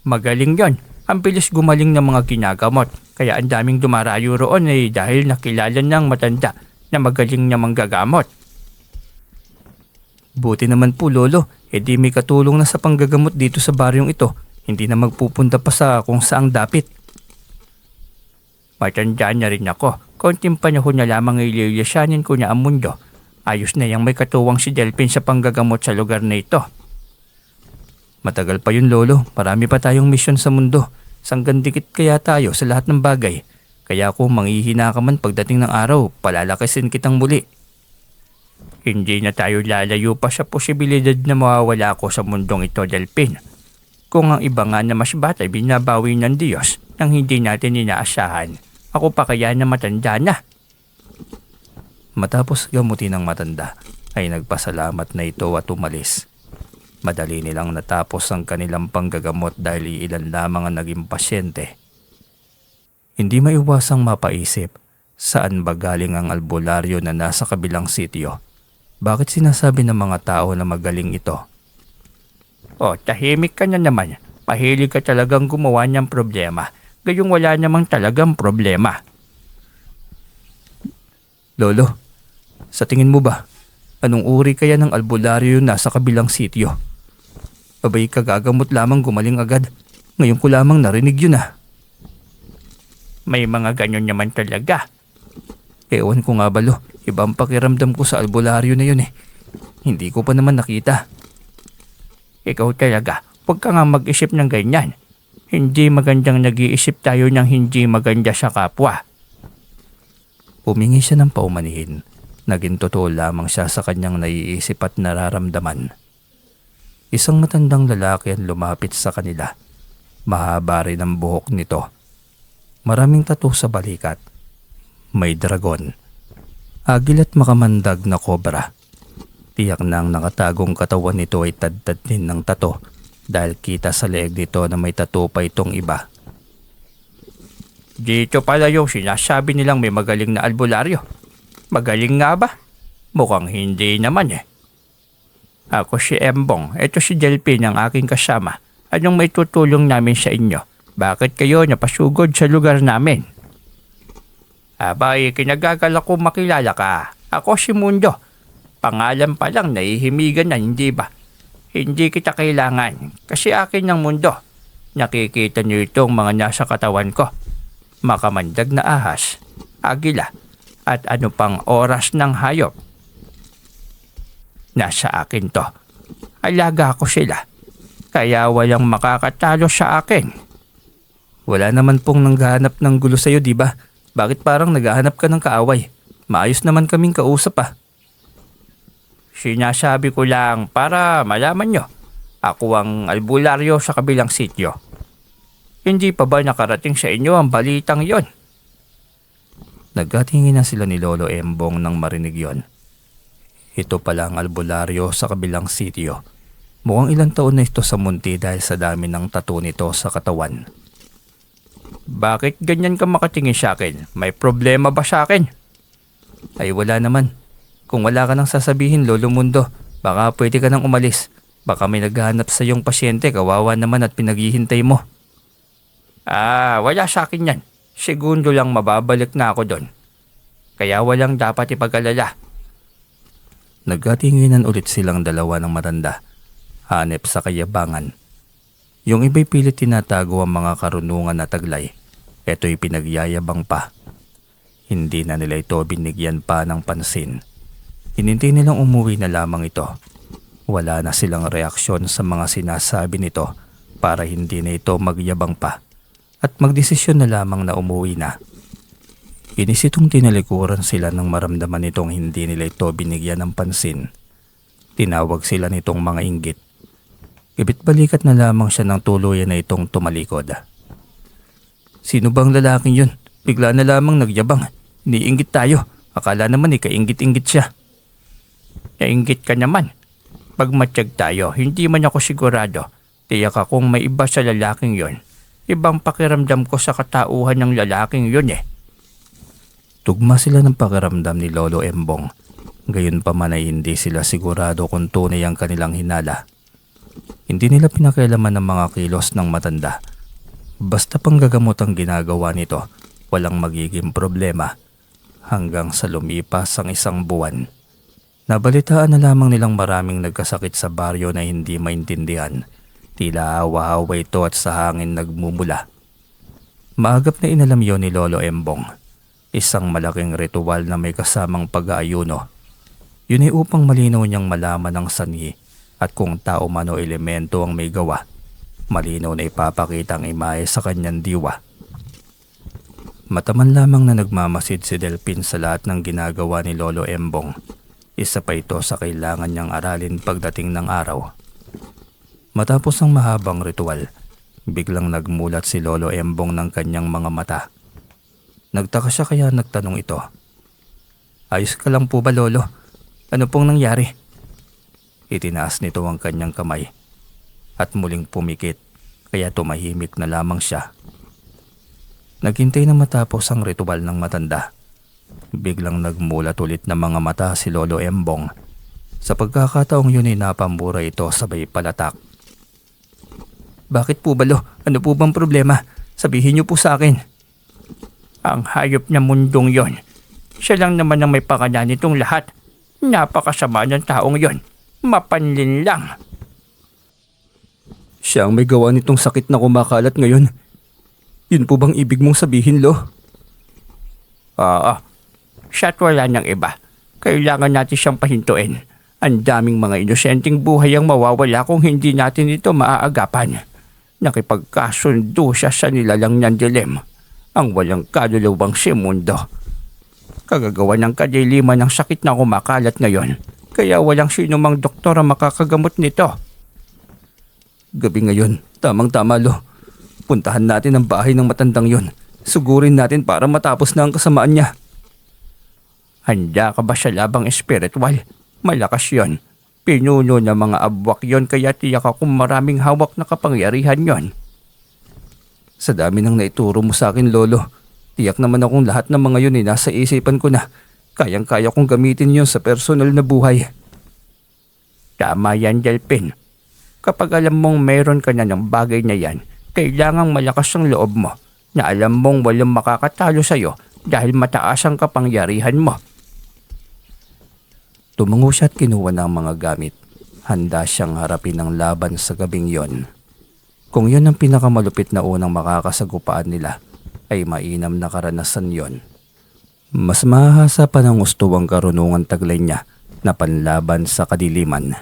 Magaling yon. Ang bilis gumaling ng mga ginagamot. Kaya ang daming dumarayo roon ay dahil nakilala ng matanda na magaling na manggagamot. Buti naman po, Lolo. E di may katulong na sa panggagamot dito sa baryong ito. Hindi na magpupunta pa sa kung saang dapit. Matanda na rin ako. Konting panahon na lamang ililisanin ko na ang mundo. Ayos na yang may katuwang si Delphin sa panggagamot sa lugar na ito. Matagal pa yun, Lolo. Marami pa tayong misyon sa mundo. Sanggandikit kaya tayo sa lahat ng bagay. Kaya kung manghihina ka man pagdating ng araw, palalakisin kitang muli. Hindi na tayo lalayo pa sa posibilidad na mawawala ako sa mundong ito, Delphin. Kung ang iba nga na mas bata ay binabawi ng Diyos nang hindi natin inaasahan, ako pa kaya na matanda na. Matapos gamutin ng matanda, ay nagpasalamat na ito at umalis. Madali nilang natapos ang kanilang panggagamot dahil ilan lamang ang naging pasyente. Hindi maiwasang mapaisip, saan ba galing ang albularyo na nasa kabilang sitio? Bakit sinasabi ng mga tao na magaling ito? O, tahimik ka na naman. Mahilig ka talagang gumawa ng problema. Gayong wala namang talagang problema. Lolo, sa tingin mo ba, anong uri kaya ng albularyo nasa kabilang sitio? Abay kagagamot lamang gumaling agad. Ngayon ko lamang narinig yun ah. May mga ganyan naman talaga. Ewan ko nga ba, Lo. Ibang pakiramdam ko sa albularyo na yun eh. Hindi ko pa naman nakita. Ikaw talaga, huwag ka nga mag-isip ng ganyan. Hindi magandang nag-iisip tayo ng hindi maganda sa kapwa. Humingi siya ng paumanihin. Naging totoo lamang siya sa kanyang naiisip at nararamdaman. Isang matandang lalaki ang lumapit sa kanila. Mahaba rin ang buhok nito. Maraming tattoo sa balikat. May dragon. Agil at makamandag na kobra. Tiyak na ang nakatagong katawan nito ay tadtad din ng tattoo dahil kita sa leeg nito na may tattoo pa itong iba. Dito pala yung sinasabi nilang may magaling na albularyo. Magaling nga ba? Mukhang hindi naman eh. Ako si Embong, ito si Delphin ang aking kasama. Anong may tutulong namin sa inyo? Bakit kayo napasugod sa lugar namin? Abay, kinagagalak ko makilala ka. Ako si Mundo. Pangalan pa lang nahihimigan na, hindi ba? Hindi kita kailangan kasi akin ng mundo. Nakikita niyo itong mga nasa katawan ko. Makamandag na ahas, agila, at ano pang oras ng hayop. Nasa akin to. Alaga ko sila. Kaya walang makakatalo sa akin. Wala naman pong nanggahanap ng gulo sa'yo, di ba? Bakit parang naghahanap ka ng kaaway? Maayos naman kaming kausap ah. Sinasabi ko lang para malaman nyo. Ako ang albularyo sa kabilang sityo. Hindi pa ba nakarating sa inyo ang balitang yon? Nagkatingin na sila ni Lolo Embong nang marinig yon. Ito pala ang albularyo sa kabilang sitio. Mukhang ilang taon na ito sa munti dahil sa dami ng tattoo nito sa katawan. Bakit ganyan ka makatingin sa akin? May problema ba sa akin? Ay wala naman. Kung wala ka nang sasabihin, Lolo Mundo, baka pwede ka nang umalis. Baka may naghahanap sa iyong pasyente, kawawa naman at pinaghihintay mo. Wala sa akin yan. Segundo lang mababalik na ako doon. Kaya walang dapat ipag-alala. Nagkatinginan ulit silang dalawa ng matanda, hanep sa kayabangan. Yung iba'y pilit tinatago ang mga karunungan na taglay. Eto'y pinagyayabang pa. Hindi na nila ito binigyan pa ng pansin. Hinintay nilang umuwi na lamang ito. Wala na silang reaksyon sa mga sinasabi nito para hindi na ito magyabang pa at magdesisyon na lamang na umuwi na. Inisitong tinalikuran sila nang maramdaman nitong hindi nila ito binigyan ng pansin. Tinawag sila nitong mga inggit. Ibit-balikat na lamang siya ng tuluyan na itong tumalikod. Sino bang lalaking yun? Bigla na lamang nagyabang. Iniinggit tayo. Akala naman ikainggit-inggit siya. Nainggit ka naman. Pag matiyag tayo, hindi man ako sigurado. Tiyak akong may iba sa lalaking yon. Ibang pakiramdam ko sa katauhan ng lalaking yon eh. Tugma sila ng pakiramdam ni Lolo Embong. Gayon pa man ay hindi sila sigurado kung tunay ang kanilang hinala. Hindi nila pinakialaman ng mga kilos ng matanda. Basta panggagamot ang ginagawa nito, walang magiging problema. Hanggang sa lumipas ang 1 buwan. Nabalitaan na lamang nilang maraming nagkasakit sa baryo na hindi maintindihan. Tila hawa-hawa ito at sa hangin nagmumula. Maagap na inalam yon ni Lolo Embong. Isang malaking ritual na may kasamang pag-aayuno. Yun ay upang malinaw niyang malaman ang sanhi at kung tao man o elemento ang may gawa. Malinaw na ipapakita ang imahe sa kanyang diwa. Mataman lamang na nagmamasid si Delpin sa lahat ng ginagawa ni Lolo Embong. Isa pa ito sa kailangan niyang aralin pagdating ng araw. Matapos ang mahabang ritual, biglang nagmulat si Lolo Embong ng kanyang mga mata. Nagtaka siya kaya nagtanong ito. Ayos ka lang po ba, Lolo? Ano pong nangyari? Itinaas nito ang kanyang kamay at muling pumikit kaya tumahimik na lamang siya. Naghintay na matapos ang ritual ng matanda. Biglang nagmulat ulit ng mga mata si Lolo Embong. Sa pagkakataong yun ay napambura ito sabay palatak. Bakit po ba, Lo? Ano po bang problema? Sabihin niyo po sa akin. Ang hayop na mundong yon. Siya lang naman ang may pangalan nitong lahat. Napakasama ng taong yon. Mapanlin lang. Siya ang may gawa nitong sakit na kumakalat ngayon. Yun po bang ibig mong sabihin, Lo? Oo. Siya't wala nang iba. Kailangan natin siyang pahintuin. Ang daming mga inosenteng buhay ang mawawala kung hindi natin ito maaagapan. Nakipagkasundo siya sa nilalang niyang dilim. Ang walang kaluluwang si Mundo. Kagagawa ng kadiliman ng sakit na kumakalat ngayon. Kaya walang sinumang doktor ang makakagamot nito. Gabi ngayon, tamang-tama, Lo. Puntahan natin ang bahay ng matandang yon. Sugurin natin para matapos na ang kasamaan niya. Handa ka ba sa labang espiritual? Malakas yon. Pinuno ng mga abwak yon kaya tiyak akong maraming hawak na kapangyarihan yon. Sa dami ng naituro mo sa akin, Lolo, tiyak naman akong lahat ng mga yun ay nasa isipan ko na. Kayang-kaya kong gamitin yun sa personal na buhay. Tama yan, Delpin. Kapag alam mong meron ka na ng bagay na yan, kailangang malakas ang loob mo na alam mong walang makakatalo sa'yo dahil mataas ang kapangyarihan mo. Tumungo siya at kinuha ng mga gamit. Handa siyang harapin ang laban sa gabing yon. Kung yun ang pinakamalupit na unang makakasagupaan nila, ay mainam na karanasan yon. Mas mahasa pa ng gusto ang karunungan taglay niya na panlaban sa kadiliman.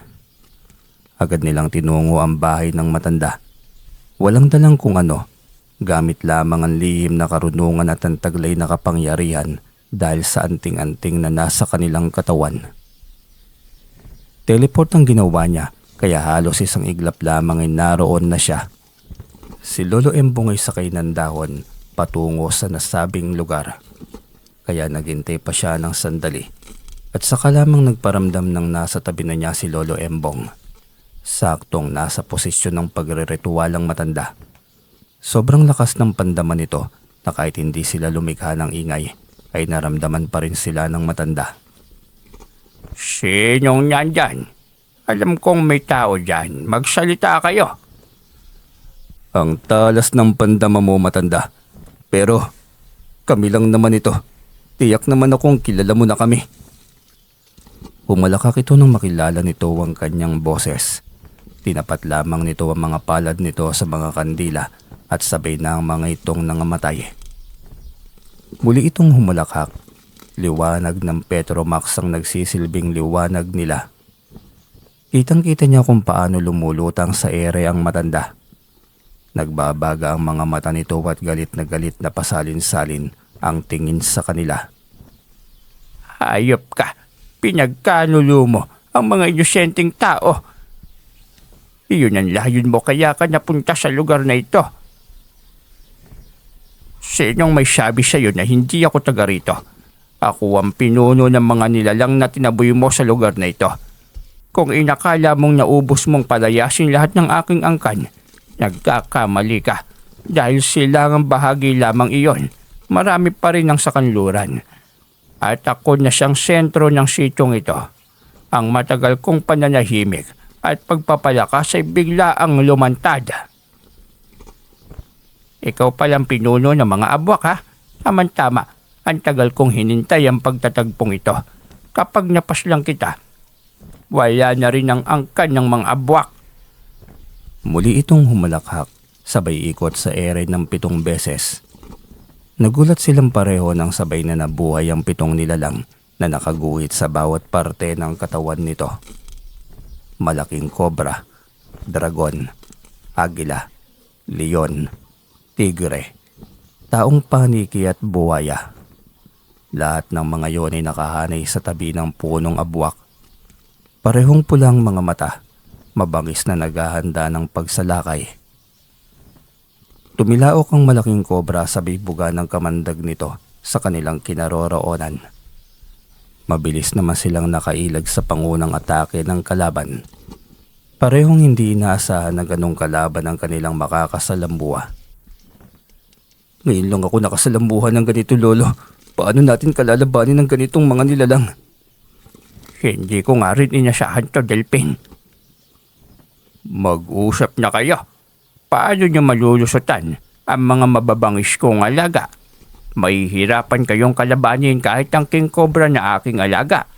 Agad nilang tinungo ang bahay ng matanda. Walang dalang kung ano, gamit lamang ang lihim na karunungan at ang taglay na kapangyarihan dahil sa anting-anting na nasa kanilang katawan. Teleport ang ginawa niya kaya halos isang iglap lamang ay naroon na siya. Si Lolo Embong ay sakay ng dahon patungo sa nasabing lugar. Kaya naghintay pa siya ng sandali at saka lamang nagparamdam ng nasa tabi na niya si Lolo Embong. Saktong nasa posisyon ng pagre-ritual ang matanda. Sobrang lakas ng pandaman nito na kahit hindi sila lumikha ng ingay ay naramdaman pa rin sila ng matanda. Sinong nandyan? Alam kong may tao dyan. Magsalita kayo. Ang talas ng pandama mo, matanda. Pero kami lang naman ito. Tiyak naman akong kilala mo na kami. Humalakak ito nang makilala nito ang kanyang boses. Tinapat lamang nito ang mga palad nito sa mga kandila at sabay na ang mga itong nangamatay. Muli itong humalakhak. Liwanag ng Petromax ang nagsisilbing liwanag nila. Kitang-kita niya kung paano lumulutang sa ere ang matanda. Nagbabaga ang mga mata nito at galit na pasalin-salin ang tingin sa kanila. Hayop ka! Pinagkanulo mo ang mga inosenteng tao. Iyon ang layon mo kaya ka napunta sa lugar na ito. Sinong may sabi sa iyo na hindi ako taga rito? Ako ang pinuno ng mga nilalang na tinaboy mo sa lugar na ito. Kung inakala mong naubos mong palayasin lahat ng aking angkan, nagkakamali ka. Dahil silangang bahagi lamang iyon, marami pa rin ang sakanluran. At ako na siyang sentro ng sityong ito. Ang matagal kong pananahimik at pagpapalakas ay bigla ang lumantad. Ikaw palang pinuno ng mga abwak, ha? Tama-tama, ang tagal kong hinintay ang pagtatagpong ito. Kapag napaslang kita, wala na rin ang angkan ng mga abwak. Muli itong humalakhak, sabay ikot sa ere ng 7 beses. Nagulat silang pareho nang sabay na nabuhay ang 7 nilalang na nakaguhit sa bawat parte ng katawan nito. Malaking kobra, dragon, agila, leon, tigre, taong paniki at buwaya. Lahat ng mga yon ay nakahanay sa tabi ng punong abwak. Parehong pulang mga mata, mabangis na naghahanda ng pagsalakay. Tumilaok ang malaking kobra sa bibuga ng kamandag nito sa kanilang kinaroroonan. Mabilis naman silang nakailag sa pangunang atake ng kalaban. Parehong hindi inaasahan na ganong kalaban ang kanilang makakasalambuha. Ngayon lang ako nakasalambuhan ng ganito, Lolo. Paano natin kalalabanin ng ganitong mga nilalang? Hindi ko nga rin inasahan to, Delphin. Mag-usap na kayo. Paano niyo malulusutan ang mga mababangis kong alaga? May hirapan kayong kalabanin kahit ang king cobra na aking alaga.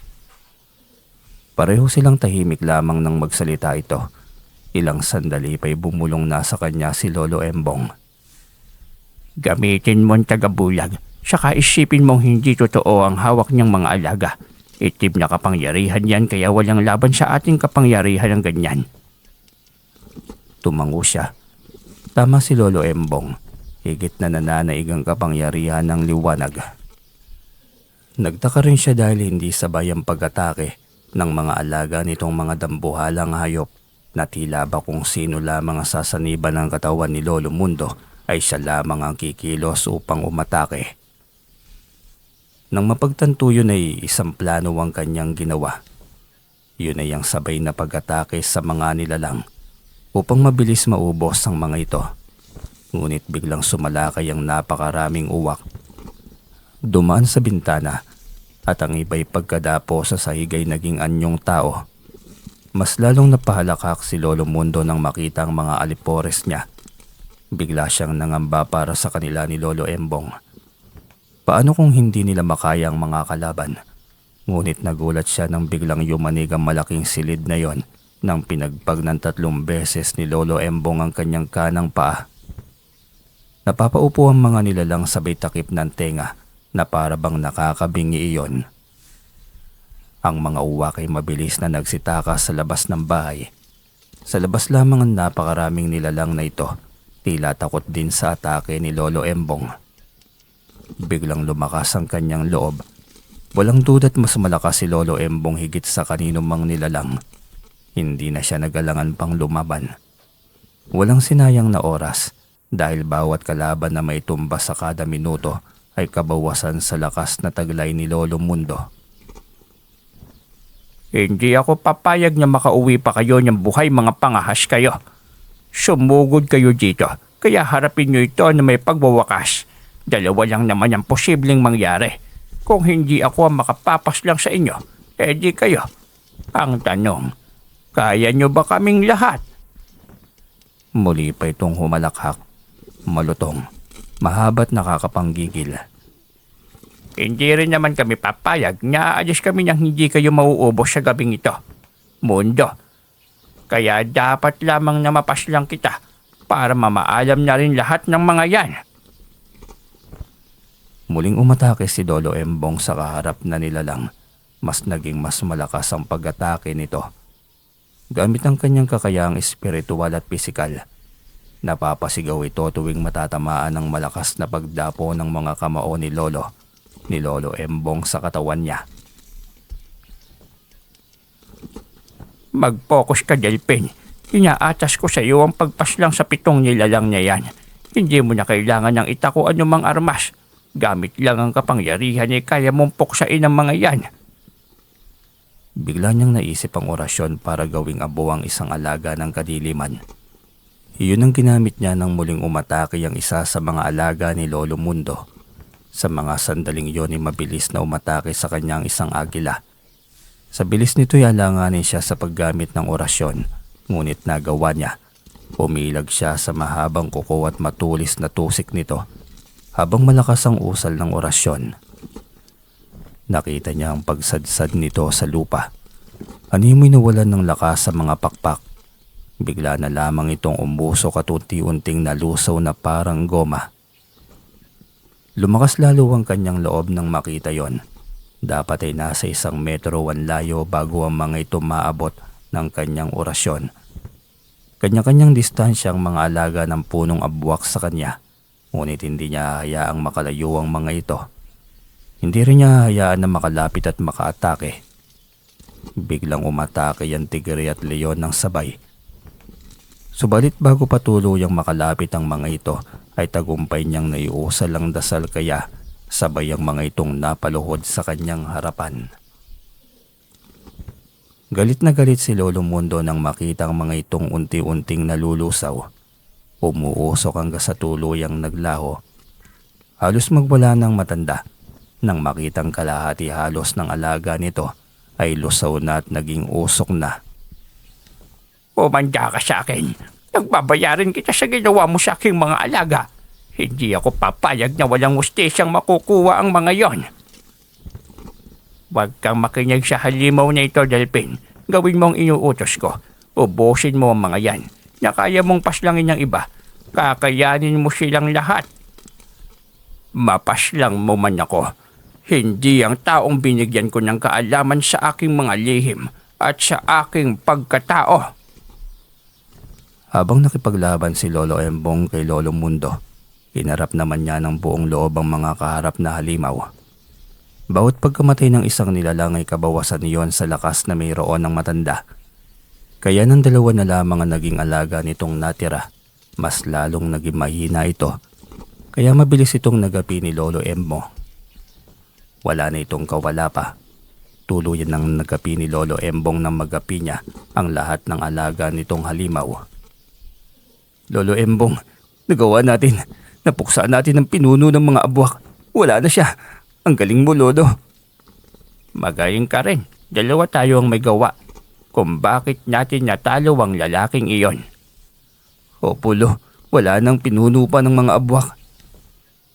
Pareho silang tahimik lamang nang magsalita ito. Ilang sandali pa'y bumulong na sa kanya si Lolo Embong. Gamitin mo ang tagabulag, saka isipin mong hindi totoo ang hawak niyang mga alaga. Itib na kapangyarihan yan kaya walang laban sa ating kapangyarihan ng ganyan. Tumango siya. Tama si Lolo Embong. Higit na nananaig ang kapangyarihan ng liwanag. Nagtaka rin siya dahil hindi sabay ang pag-atake ng mga alaga nitong mga dambuhalang hayop na tila ba kung sino lamang ang sasaniban ng katawan ni Lolo Mundo ay siya lamang ang kikilos upang umatake. Nang mapagtanto yun ay isang plano ang kanyang ginawa. Yun ay ang sabay na pag-atake sa mga nilalang upang mabilis maubos ang mga ito. Ngunit biglang sumalakay ang napakaraming uwak. Dumaan sa bintana at ang iba'y pagkadapo sa sahig ay naging anyong tao. Mas lalong napahalakak si Lolo Mundo nang makita ang mga alipores niya. Bigla siyang nangamba para sa kanila ni Lolo Embong. Paano kung hindi nila makaya ang mga kalaban? Ngunit nagulat siya nang biglang yumanig ang malaking silid na yon nang pinagpag ng 3 beses ni Lolo Embong ang kanyang kanang paa. Napapaupo ang mga nilalang sabay takip ng tenga na para bang nakakabingi iyon. Ang mga uwak ay mabilis na nagsitakas sa labas ng bahay. Sa labas lamang ang napakaraming nilalang na ito, tila takot din sa atake ni Lolo Embong. Biglang lumakas ang kanyang loob. Walang duda't mas malakas si Lolo Embong higit sa kanino mang nilalang. Hindi na siya nagalangan pang lumaban. Walang sinayang na oras. Dahil bawat kalaban na may tumba sa kada minuto ay kabawasan sa lakas na taglay ni Lolo Mundo. Hindi ako papayag na makauwi pa kayo ng buhay mga pangahas kayo. Sumugod kayo dito, kaya harapin niyo ito na may pagwawakas. 2 lang naman ang posibleng mangyari. Kung hindi ako ang makapapas lang sa inyo, edi kayo. Ang tanong, kaya niyo ba kaming lahat? Muli pa itong humalakhak. Malutong, mahaba't nakakapanggigil. Hindi rin naman kami papayag na aalis kami nang hindi kayo mauubos sa gabing ito. Mundo. Kaya dapat lamang na mapaslang kita para mamaalam na rin lahat ng mga yan. Muling umatake si Lolo Embong sa kaharap na nilalang. Mas naging mas malakas ang pag-atake nito. Gamit ang kanyang kakayaang espiritual at pisikal. Napapasigaw ito tuwing matatamaan ng malakas na pagdapo ng mga kamao ni Lolo Embong sa katawan niya. Mag-focus ka, Delphin. Inaatas ko sa iyo ang pagpaslang sa 7 nilalang niya yan. Hindi mo na kailangan ng itako anumang armas. Gamit lang ang kapangyarihan ay kaya mong puksain ang mga yan. Bigla niyang naisip ang orasyon para gawing abo ang isang alaga ng kadiliman. Iyon ang ginamit niya nang muling umatake ang isa sa mga alaga ni Lolo Mundo. Sa mga sandaling iyon ay mabilis na umatake sa kanyang isang agila. Sa bilis nito'y alanganin siya sa paggamit ng orasyon, ngunit nagawa niya. Umilag siya sa mahabang kuko at matulis na tusik nito habang malakas ang usal ng orasyon. Nakita niya ang pagsadsad nito sa lupa. Animoy nawalan ng lakas sa mga pakpak. Bigla na lamang itong umusok at unti-unting nalusaw na parang goma. Lumakas lalo ang kanyang loob nang makita yon. Dapat ay nasa 1 metro ang layo bago ang mga ito maabot ng kanyang orasyon. Kanya-kanyang distansya ang mga alaga ng punong abwak sa kanya, ngunit hindi niya hayaang makalayo ang mga ito. Hindi rin niya hayaan na makalapit at makaatake. Biglang umatake ang tigre at leon ng sabay. Subalit bago pa tuluyang makalapit ang mga ito ay tagumpay niyang naiusal ang dasal kaya sabay ang mga itong napaluhod sa kanyang harapan. Galit na galit si Lolo Mundo nang makita ang mga itong unti-unting nalulusaw. Umuusok hanggang sa tuluyang naglaho. Halos magwala ng matanda. Nang makitang kalahati halos ng alaga nito ay lusaw na at naging usok na. Umanda ka sa akin. Nagbabayarin kita sa ginawa mo sa aking mga alaga. Hindi ako papayag na walang hustisyang makukuha ang mga yon. Huwag kang makinig sa halimaw na ito, Delphin. Gawin mo ang inuutos ko. Ubusin mo ang mga yan. Na kaya mong paslangin ng iba. Kakayanin mo silang lahat. Mapaslang mo man ako. Hindi ang taong binigyan ko ng kaalaman sa aking mga lihim at sa aking pagkatao. Habang nakipaglaban si Lolo Embong kay Lolo Mundo, inarap naman niya ng buong loob ang mga kaharap na halimaw. Bawat pagkamatay ng isang nilalang ay kabawasan niyon sa lakas na mayroon ng matanda. Kaya ng 2 na lamang ang naging alaga nitong natira, mas lalong naging mahina ito. Kaya mabilis itong nagapi ni Lolo Embong. Wala na itong kawala pa. Tuluyan ng nagapi ni Lolo Embong nang magapi niya ang lahat ng alaga nitong halimaw. Lolo Embong, nagawa natin. Napuksa natin ang pinuno ng mga abwak. Wala na siya. Ang galing mo, Lolo. Magaling ka rin. 2 tayo ang may gawa. Kung bakit natin natalo ang lalaking iyon. Opo, Lo. Wala nang pinuno pa ng mga abwak.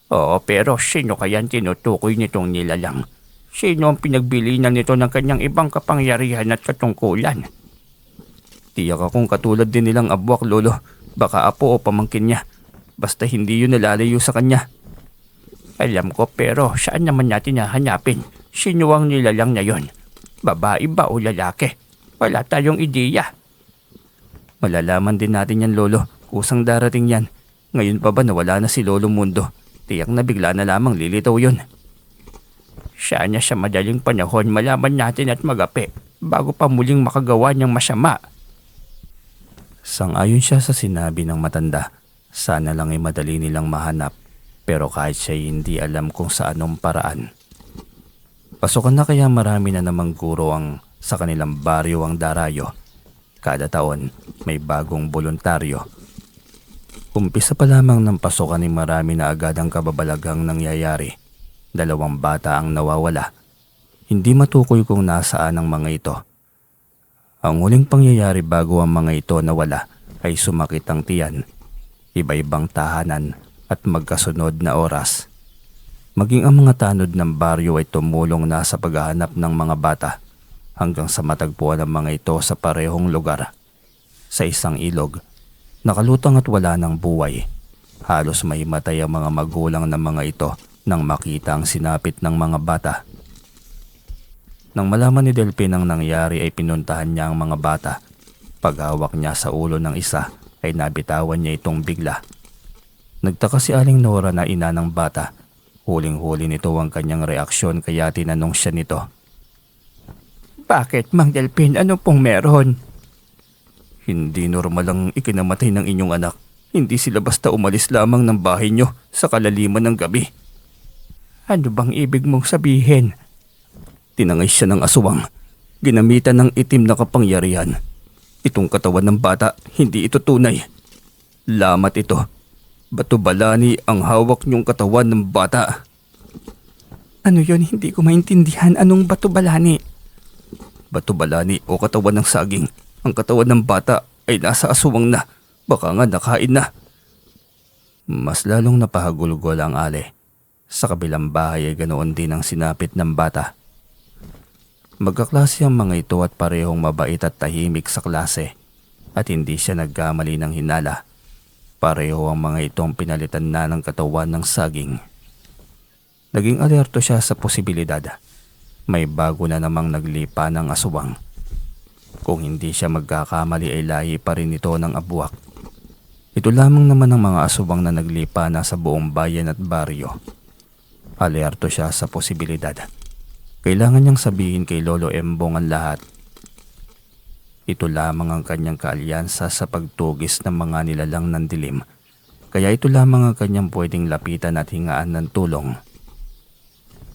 Oo, pero sino kayang tinutukoy nitong nilalang? Sino ang pinagbilinan nito ng kanyang ibang kapangyarihan at katungkulan? Tiyak akong katulad din nilang abwak, Lolo. Baka apo o pamangkin niya. Basta hindi yun nalalayo sa kanya. Alam ko, pero saan naman natin hahanapin? Sino ang nilalang na yon? Babae ba o lalaki? Wala tayong ideya. Malalaman din natin yan, Lolo. Kusang darating yan. Ngayon pa ba nawala na si Lolo Mundo? Tiyak na bigla na lamang lilitaw yun. Sana sa madaling panahon malaman natin at magapi bago pa muling makagawa niyang masama. Sang-ayon siya sa sinabi ng matanda. Sana lang ay madali nilang mahanap. Pero kahit siya hindi alam kung sa anong paraan. Pasukan na kaya marami na namang guro sa kanilang baryo ang darayo. Kada taon may bagong voluntaryo. Umpisa pa lamang ng pasukan ay marami na agad ang kababalaghang nangyayari. 2 bata ang nawawala. Hindi matukoy kung nasaan ang mga ito. Ang huling pangyayari bago ang mga ito nawala ay sumakit ang tiyan, iba-ibang tahanan at magkasunod na oras. Maging ang mga tanod ng baryo ay tumulong na sa paghahanap ng mga bata hanggang sa matagpuan ang mga ito sa parehong lugar. Sa isang ilog, nakalutang at wala ng buhay. Halos maimatay ang mga magulang ng mga ito nang makita ang sinapit ng mga bata. Nang malaman ni Delphin ang nangyari ay pinuntahan niya ang mga bata. Paghawak niya sa ulo ng isa ay nabitawan niya itong bigla. Nagtaka si Aling Nora na ina ng bata. Huling-huli nito ang kanyang reaksyon kaya tinanong siya nito. Bakit, Mang Delphin? Ano pong meron? Hindi normal ang ikinamatay ng inyong anak. Hindi sila basta umalis lamang ng bahay niyo sa kalaliman ng gabi. Ano bang ibig mong sabihin? Tinangay siya ng aswang. Ginamitan ng itim na kapangyarihan. Itong katawan ng bata, hindi ito tunay. Lamat ito. Batubalani ang hawak niyong katawan ng bata. Ano yon? Hindi ko maintindihan. Anong batubalani? Batubalani o katawan ng saging. Ang katawan ng bata ay nasa aswang na. Baka nga nakain na. Mas lalong napahagulgol ang Ale. Sa kabilang bahay ay ganoon din ang sinapit ng bata. Magkaklase ang mga ito at parehong mabait at tahimik sa klase. At hindi siya nagkamali ng hinala. Pareho ang mga itong pinalitan na ng katawan ng saging. Naging alerto siya sa posibilidad. May bago na namang naglipa ng aswang. Kung hindi siya magkakamali ay lahi pa rin ito ng abuwak. Ito lamang naman ang mga aswang na naglipa na sa buong bayan at baryo. Alerto siya sa posibilidad. Kailangan niyang sabihin kay Lolo Embong ang lahat. Ito lamang ang kanyang kaalyansa sa pagtugis ng mga nilalang ng dilim. Kaya ito lamang ang kanyang pwedeng lapitan at hingaan ng tulong.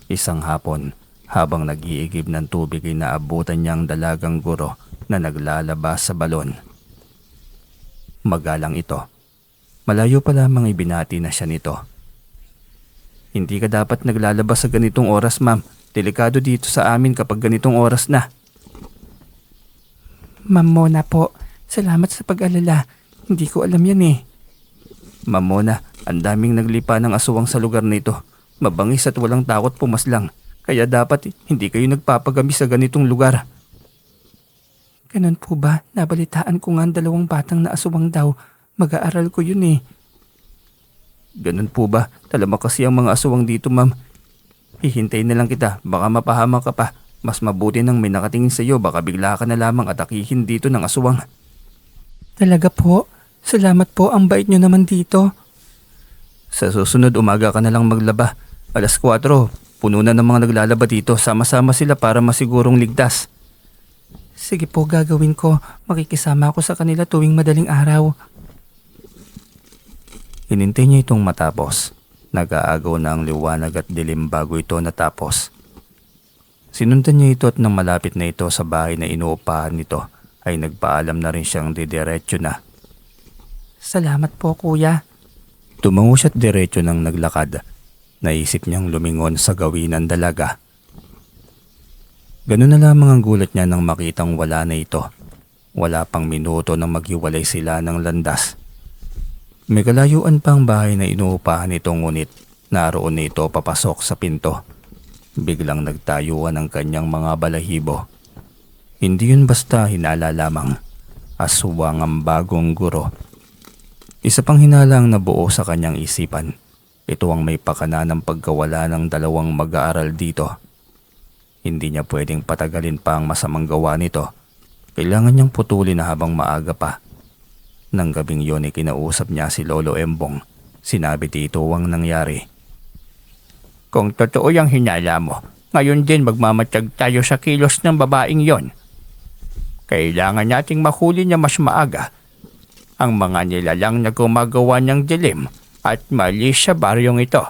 Isang hapon, habang nag-iigib ng tubig ay naabutan niya ang dalagang guro na naglalabas sa balon. Magalang ito. Malayo pa lamang ibinati na siya nito. Hindi ka dapat naglalabas sa ganitong oras, ma'am. Delikado dito sa amin kapag ganitong oras na. Ma'am Mona po. Salamat sa pag-alala. Hindi ko alam yan eh. Ma'am Mona, ang daming naglipa ng aswang sa lugar na ito. Mabangis at walang takot pumaslang. Kaya dapat hindi kayo nagpapagabi sa ganitong lugar. Ganun po ba? Nabalitaan ko nga ang 2 batang na aswang daw. Mag-aaral ko yun eh. Ganun po ba? Talamak kasi ang mga aswang dito, ma'am. Hihintayin na lang kita. Baka mapahama ka pa. Mas mabuti nang may nakatingin sa iyo. Baka bigla ka na lamang atakihin dito ng aswang. Talaga po? Salamat po. Ang bait nyo naman dito. Sa susunod, umaga ka na lang maglaba. 4:00, puno na ng mga naglalaba dito. Sama-sama sila para masigurong ligtas. Sige po, gagawin ko. Makikisama ako sa kanila tuwing madaling araw. Hinintay niya itong matapos. Nag-aagaw na ang liwanag at dilim bago ito natapos. Sinundan niya ito at nang malapit na ito sa bahay na inuupahan nito ay nagpaalam na rin siyang didiretso na. Salamat po, kuya. Tumango siya't diretso nang naglakad. Naisip niyang lumingon sa gawin ng dalaga. Ganun na lamang ang gulat niya nang makitang wala na ito. Wala pang minuto nang maghiwalay sila ng landas. May kalayuan pang bahay na inuupahan nito ngunit naroon na ito papasok sa pinto. Biglang nagtayuan ang kanyang mga balahibo. Hindi yun basta hinala lamang. Aswang ang bagong guro. Isa pang hinala ang nabuo sa kanyang isipan. Ito ang may pakana ng pagkawala ng 2 mag-aaral dito. Hindi niya pwedeng patagalin pa ang masamang gawa nito. Kailangan niyang putulin na habang maaga pa. Nang gabing yun ay kinausap niya si Lolo Embong. Sinabi dito ang nangyari. Kung totoo yung hinala mo, ngayon din magmamatag tayo sa kilos ng babaeng yon. Kailangan nating mahuli niya mas maaga ang mga nilalang na gumagawa ng dilim at mali sa baryong ito.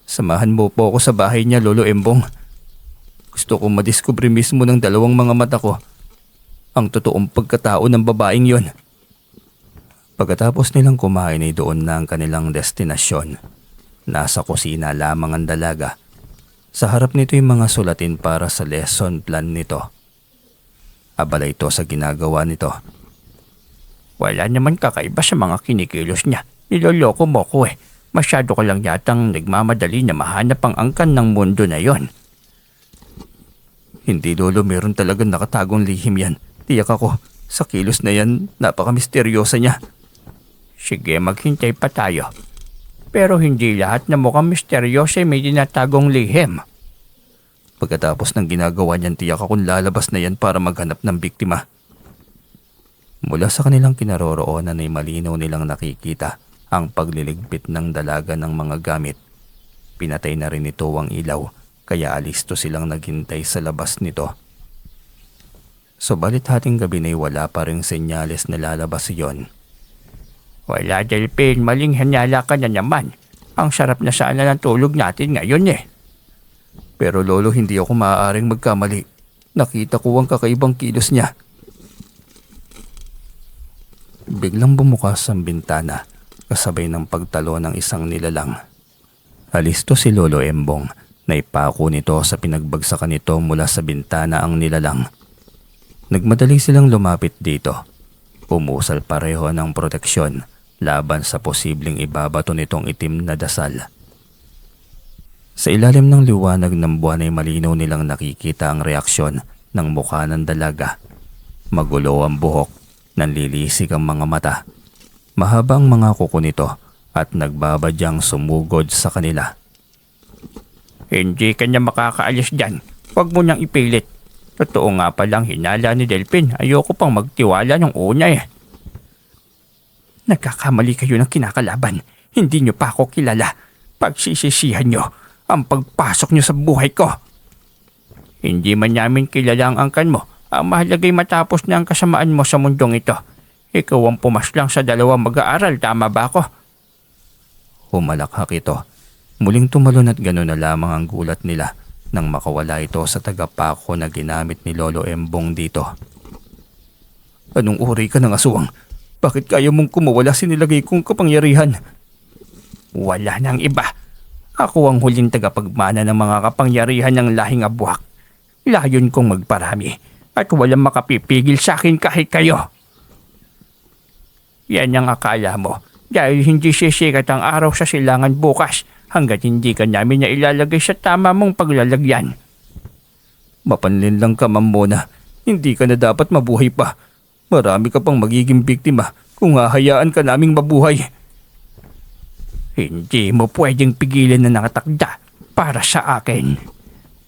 Samahan mo po ako sa bahay niya, Lolo Embong. Gusto kong madiskubre mismo ng 2 mga mata ko ang totoong pagkatao ng babaeng yon. Pagkatapos nilang kumain ay doon na ang kanilang destinasyon. Nasa kusina lamang ang dalaga. Sa harap nito yung mga sulatin para sa lesson plan nito. Abala ito sa ginagawa nito. Wala naman kakaiba sa mga kinikilos niya. Niloloko mo ko eh. Masyado ka lang yatang nagmamadali na mahanap ang angkan ng mundo na yon. Hindi lolo, meron talagang nakatagong lihim yan. Tiyak ako, sa kilos na yan, napaka-misteryosa niya. Sige, maghintay pa tayo. Pero hindi lahat na mukhang misteryoso ay may tinatagong lihim. Pagkatapos ng ginagawa niyan, tiyak akong lalabas na yan para maghanap ng biktima. Mula sa kanilang kinaroroonan ay malinaw nilang nakikita ang pagliligpit ng dalaga ng mga gamit. Pinatay na rin ito ang ilaw, kaya alisto silang naghintay sa labas nito. Subalit hating gabi na wala pa ring senyales na lalabas iyon. Wala, Delphin, maling hinala ka na naman. Ang sarap na sana ng tulog natin ngayon eh. Pero lolo, hindi ako maaaring magkamali. Nakita ko ang kakaibang kilos niya. Biglang bumukas ang bintana kasabay ng pagtalo ng isang nilalang. Alisto si Lolo Embong na ipako nito sa pinagbagsakan nito mula sa bintana ang nilalang. Nagmadali silang lumapit dito. Umusal pareho ng proteksyon laban sa posibleng ibabato nitong itim na dasal. Sa ilalim ng liwanag ng buwan ay malinaw nilang nakikita ang reaksyon ng mukha ng dalaga. Magulo ang buhok, nanlilisik ang mga mata. Mahaba ang mga kuko nito at nagbabadyang sumugod sa kanila. Hindi ka niya makakaalis dyan. Huwag mo niyang ipilit. Totoo nga palang hinala ni Delphin. Ayoko pang magtiwala ng una eh. Nagkakamali kayo ng kinakalaban. Hindi niyo pa ako kilala. Pagsisisihan niyo ang pagpasok niyo sa buhay ko. Hindi man namin kilala ang angkan mo. Ang mahalagay matapos na ang kasamaan mo sa mundong ito. Ikaw ang pumaslang sa dalawang mag-aaral, tama ba ako? Humalakhak ito. Muling tumalon at gano'n na lamang ang gulat nila nang makawala ito sa tagapako na ginamit ni Lolo Embong dito. Anong uri ka ng aswang? Bakit kaya mong kumawala sinilagay kong kapangyarihan? Wala nang iba. Ako ang huling tagapagmana ng mga kapangyarihan ng lahing abwak. Layon kong magparami at walang makapipigil sa akin kahit kayo. Yan ang akala mo dahil hindi sisikat ang araw sa silangan bukas hanggat hindi ka namin na ilalagay sa tama mong paglalagyan. Mapanlin lang ka, Mamona. Hindi ka na dapat mabuhay pa. Marami ka pang magiging biktima kung hahayaan ka naming mabuhay. Hindi mo pwedeng pigilan na nakatakda para sa akin.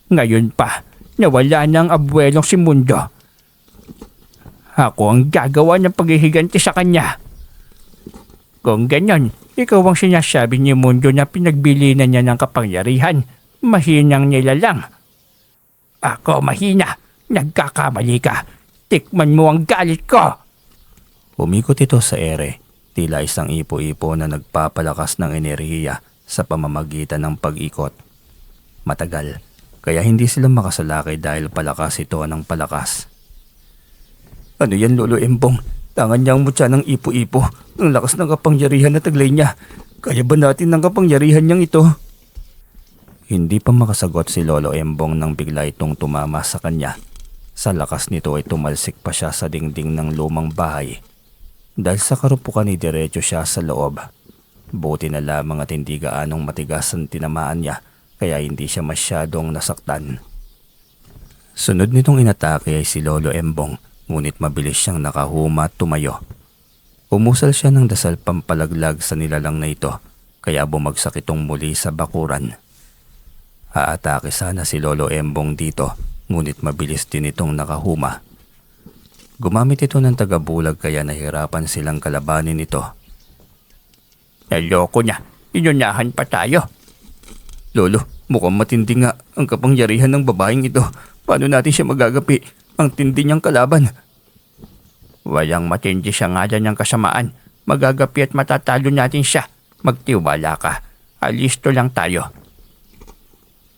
Ngayon pa, nawala na ang abuelong si Mundo. Ako ang gagawa ng paghihiganti sa kanya. Kung ganyan, ikaw ang sinasabi ni Mundo na pinagbilinan niya ng kapangyarihan. Mahinang nilalang. Ako mahina. Nagkakamali ka. Tikman mo ang galit ko. Umikot ito sa ere. Tila isang ipo-ipo na nagpapalakas ng enerhiya sa pamamagitan ng pag-ikot. Matagal, kaya hindi sila makasalakay dahil palakas ito ng palakas. Ano yan, Lolo Embong? Tangan niya ang mutya ng ipo-ipo. Ang lakas ng kapangyarihan na taglay niya. Kaya ba natin ng kapangyarihan niyang ito? Hindi pa makasagot si Lolo Embong nang bigla itong tumama sa kanya. Sa lakas nito ay tumalsik pa siya sa dingding ng lumang bahay. Dahil sa karupukan ay diretso siya sa loob. Buti na lamang at hindi gaanong matigas ang tinamaan niya kaya hindi siya masyadong nasaktan. Sunod nitong inatake ay si Lolo Embong, ngunit mabilis siyang nakahuma at tumayo. Umusal siya ng dasal pampalaglag sa nilalang na ito kaya bumagsak itong muli sa bakuran. Haatake sana si Lolo Embong dito ngunit mabilis din itong nakahuma. Gumamit ito ng tagabulag kaya nahirapan silang kalabanin ito. Naloko niya. Inunahan pa tayo. Lolo, mukhang matindi nga ang kapangyarihan ng babaeng ito. Paano natin siya magagapi? Ang tindi niyang kalaban. Walang matindi sa ngalan ng kasamaan. Magagapi at matatalo natin siya. Magtiwala ka. Alisto lang tayo.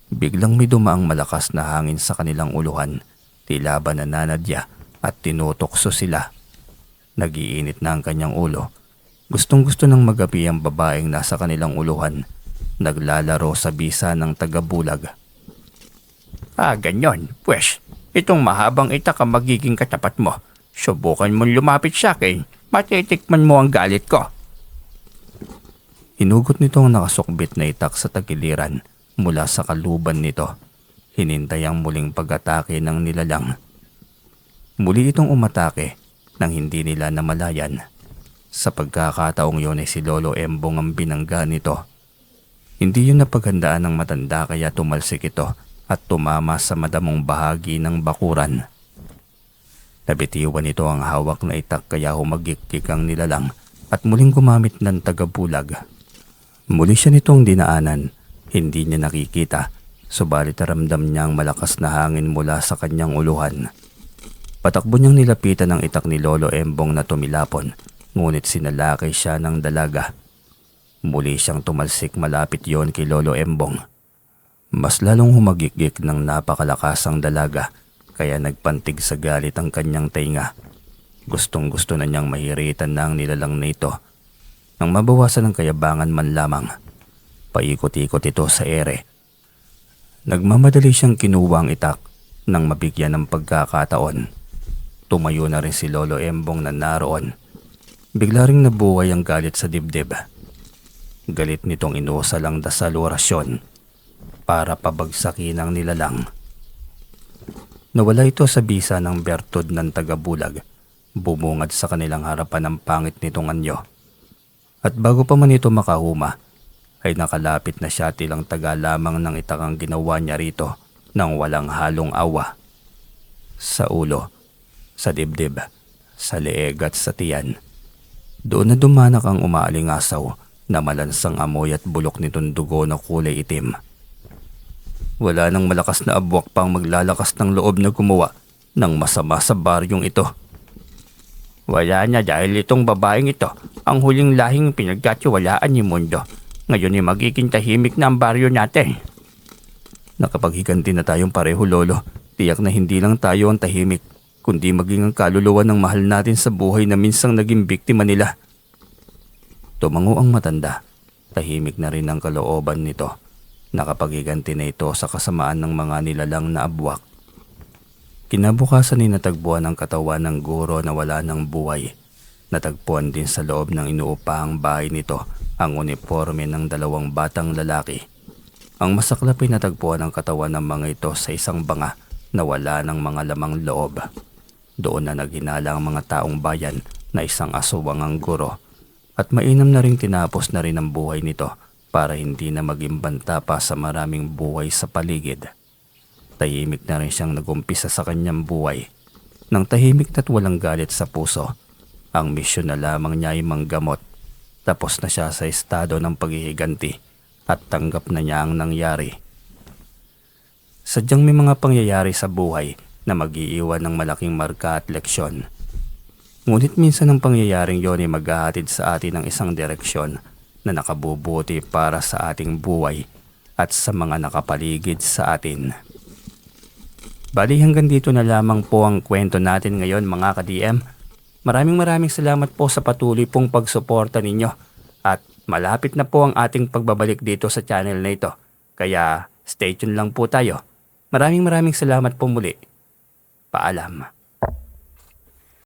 Biglang may dumaang malakas na hangin sa kanilang uluhan. Tila ba nananadya at tinutokso sila. Nagiinit na ang kanyang ulo. Gustong-gusto nang magapi ang babaeng nasa kanilang uluhan. Naglalaro sa bisa ng tagabulag. Ganyan. Pwes, itong mahabang itak ang magiging katapat mo. Subukan mong lumapit sa akin. Matitikman mo ang galit ko. Hinugot nito ang nakasukbit na itak sa tagiliran mula sa kaluban nito. Hinintay ang muling pag-atake ng nilalang. Muli itong umatake nang hindi nila namalayan. Sa pagkakataong yun ay si Lolo Embong ang binangga nito. Hindi yun napaghandaan ng matanda kaya tumalsik ito at tumama sa madamong bahagi ng bakuran. Nabitiwan ito ang hawak na itak kaya humagikik ang nilalang at muling gumamit ng tagabulag. Muli siya nitong dinaanan, hindi niya nakikita, subalit ramdam niya ang malakas na hangin mula sa kanyang uluhan. Patakbo niyang nilapitan ang itak ni Lolo Embong na tumilapon, ngunit sinalakay siya ng dalaga. Muli siyang tumalsik malapit yon kay Lolo Embong. Mas lalong humagikik ng napakalakas ang dalaga, kaya nagpantig sa galit ang kanyang tainga. Gustong gusto na niyang mahiritan na ang nilalang na ito. Nang mabawasan ng kayabangan man lamang, paikot-ikot ito sa ere. Nagmamadali siyang kinuha ang itak nang mabigyan ng pagkakataon. Tumayo na rin si Lolo Embong na naroon. Bigla ring nabuhay ang galit sa dibdib. Galit nitong inuusal ang dasal orasyon para pabagsakin ang nilalang. Nawala ito sa bisa ng bertod ng tagabulag. Bumungad sa kanilang harapan ang pangit nitong anyo. At bago pa man ito makahuma, ay nakalapit na siya tilang taga lamang ng itakang ginawa niya rito nang walang halong awa. Sa ulo, sa dibdib, sa leeg at sa tiyan. Doon na dumanak ang umaalingasaw na malansang amoy at bulok nitong dugo na kulay itim. Wala nang malakas na abwak pang maglalakas ng loob na gumawa ng masama sa baryong ito. Wala na dahil itong babaeng ito ang huling lahing pinagkatiwalaan ni Mundo. Ngayon ay magiging tahimik na ang baryo natin. Nakapaghiganti na tayong pareho, Lolo. Tiyak na hindi lang tayo ang tahimik, kundi maging ang kaluluwa ng mahal natin sa buhay na minsang naging biktima nila. Tumango ang matanda. Tahimik na rin ang kalooban nito. Nakapaghiganti na ito sa kasamaan ng mga nilalang na abwak. Kinabukasan ay natagpuan ang katawan ng guro na wala ng buhay. Natagpuan din sa loob ng inuupahang bahay nito ang uniforme ng 2 batang lalaki. Ang masaklap ay natagpuan ang katawan ng mga ito sa isang banga na wala ng mga lamang loob. Doon na naghinala ang mga taong bayan na isang aswang ang guro at mainam na ring tinapos na rin ang buhay nito para hindi na maging banta pa sa maraming buhay sa paligid. Tahimik na rin siyang nagumpisa sa kanyang buhay. Nang tahimik na't walang galit sa puso, ang misyon na lamang niya ay manggamot. Tapos na siya sa estado ng paghihiganti at tanggap na niya ang nangyari. Sadyang may mga pangyayari sa buhay na mag-iiwan ng malaking marka at leksyon. Ngunit minsan ang pangyayaring yon ay maghahatid sa atin ng isang direksyon na nakabubuti para sa ating buhay at sa mga nakapaligid sa atin. Bali hanggang dito na lamang po ang kwento natin ngayon mga ka-DM. Maraming salamat po sa patuloy pong pagsuporta ninyo at malapit na po ang ating pagbabalik dito sa channel na ito. Kaya stay tuned lang po tayo. Maraming salamat po muli. Paalam.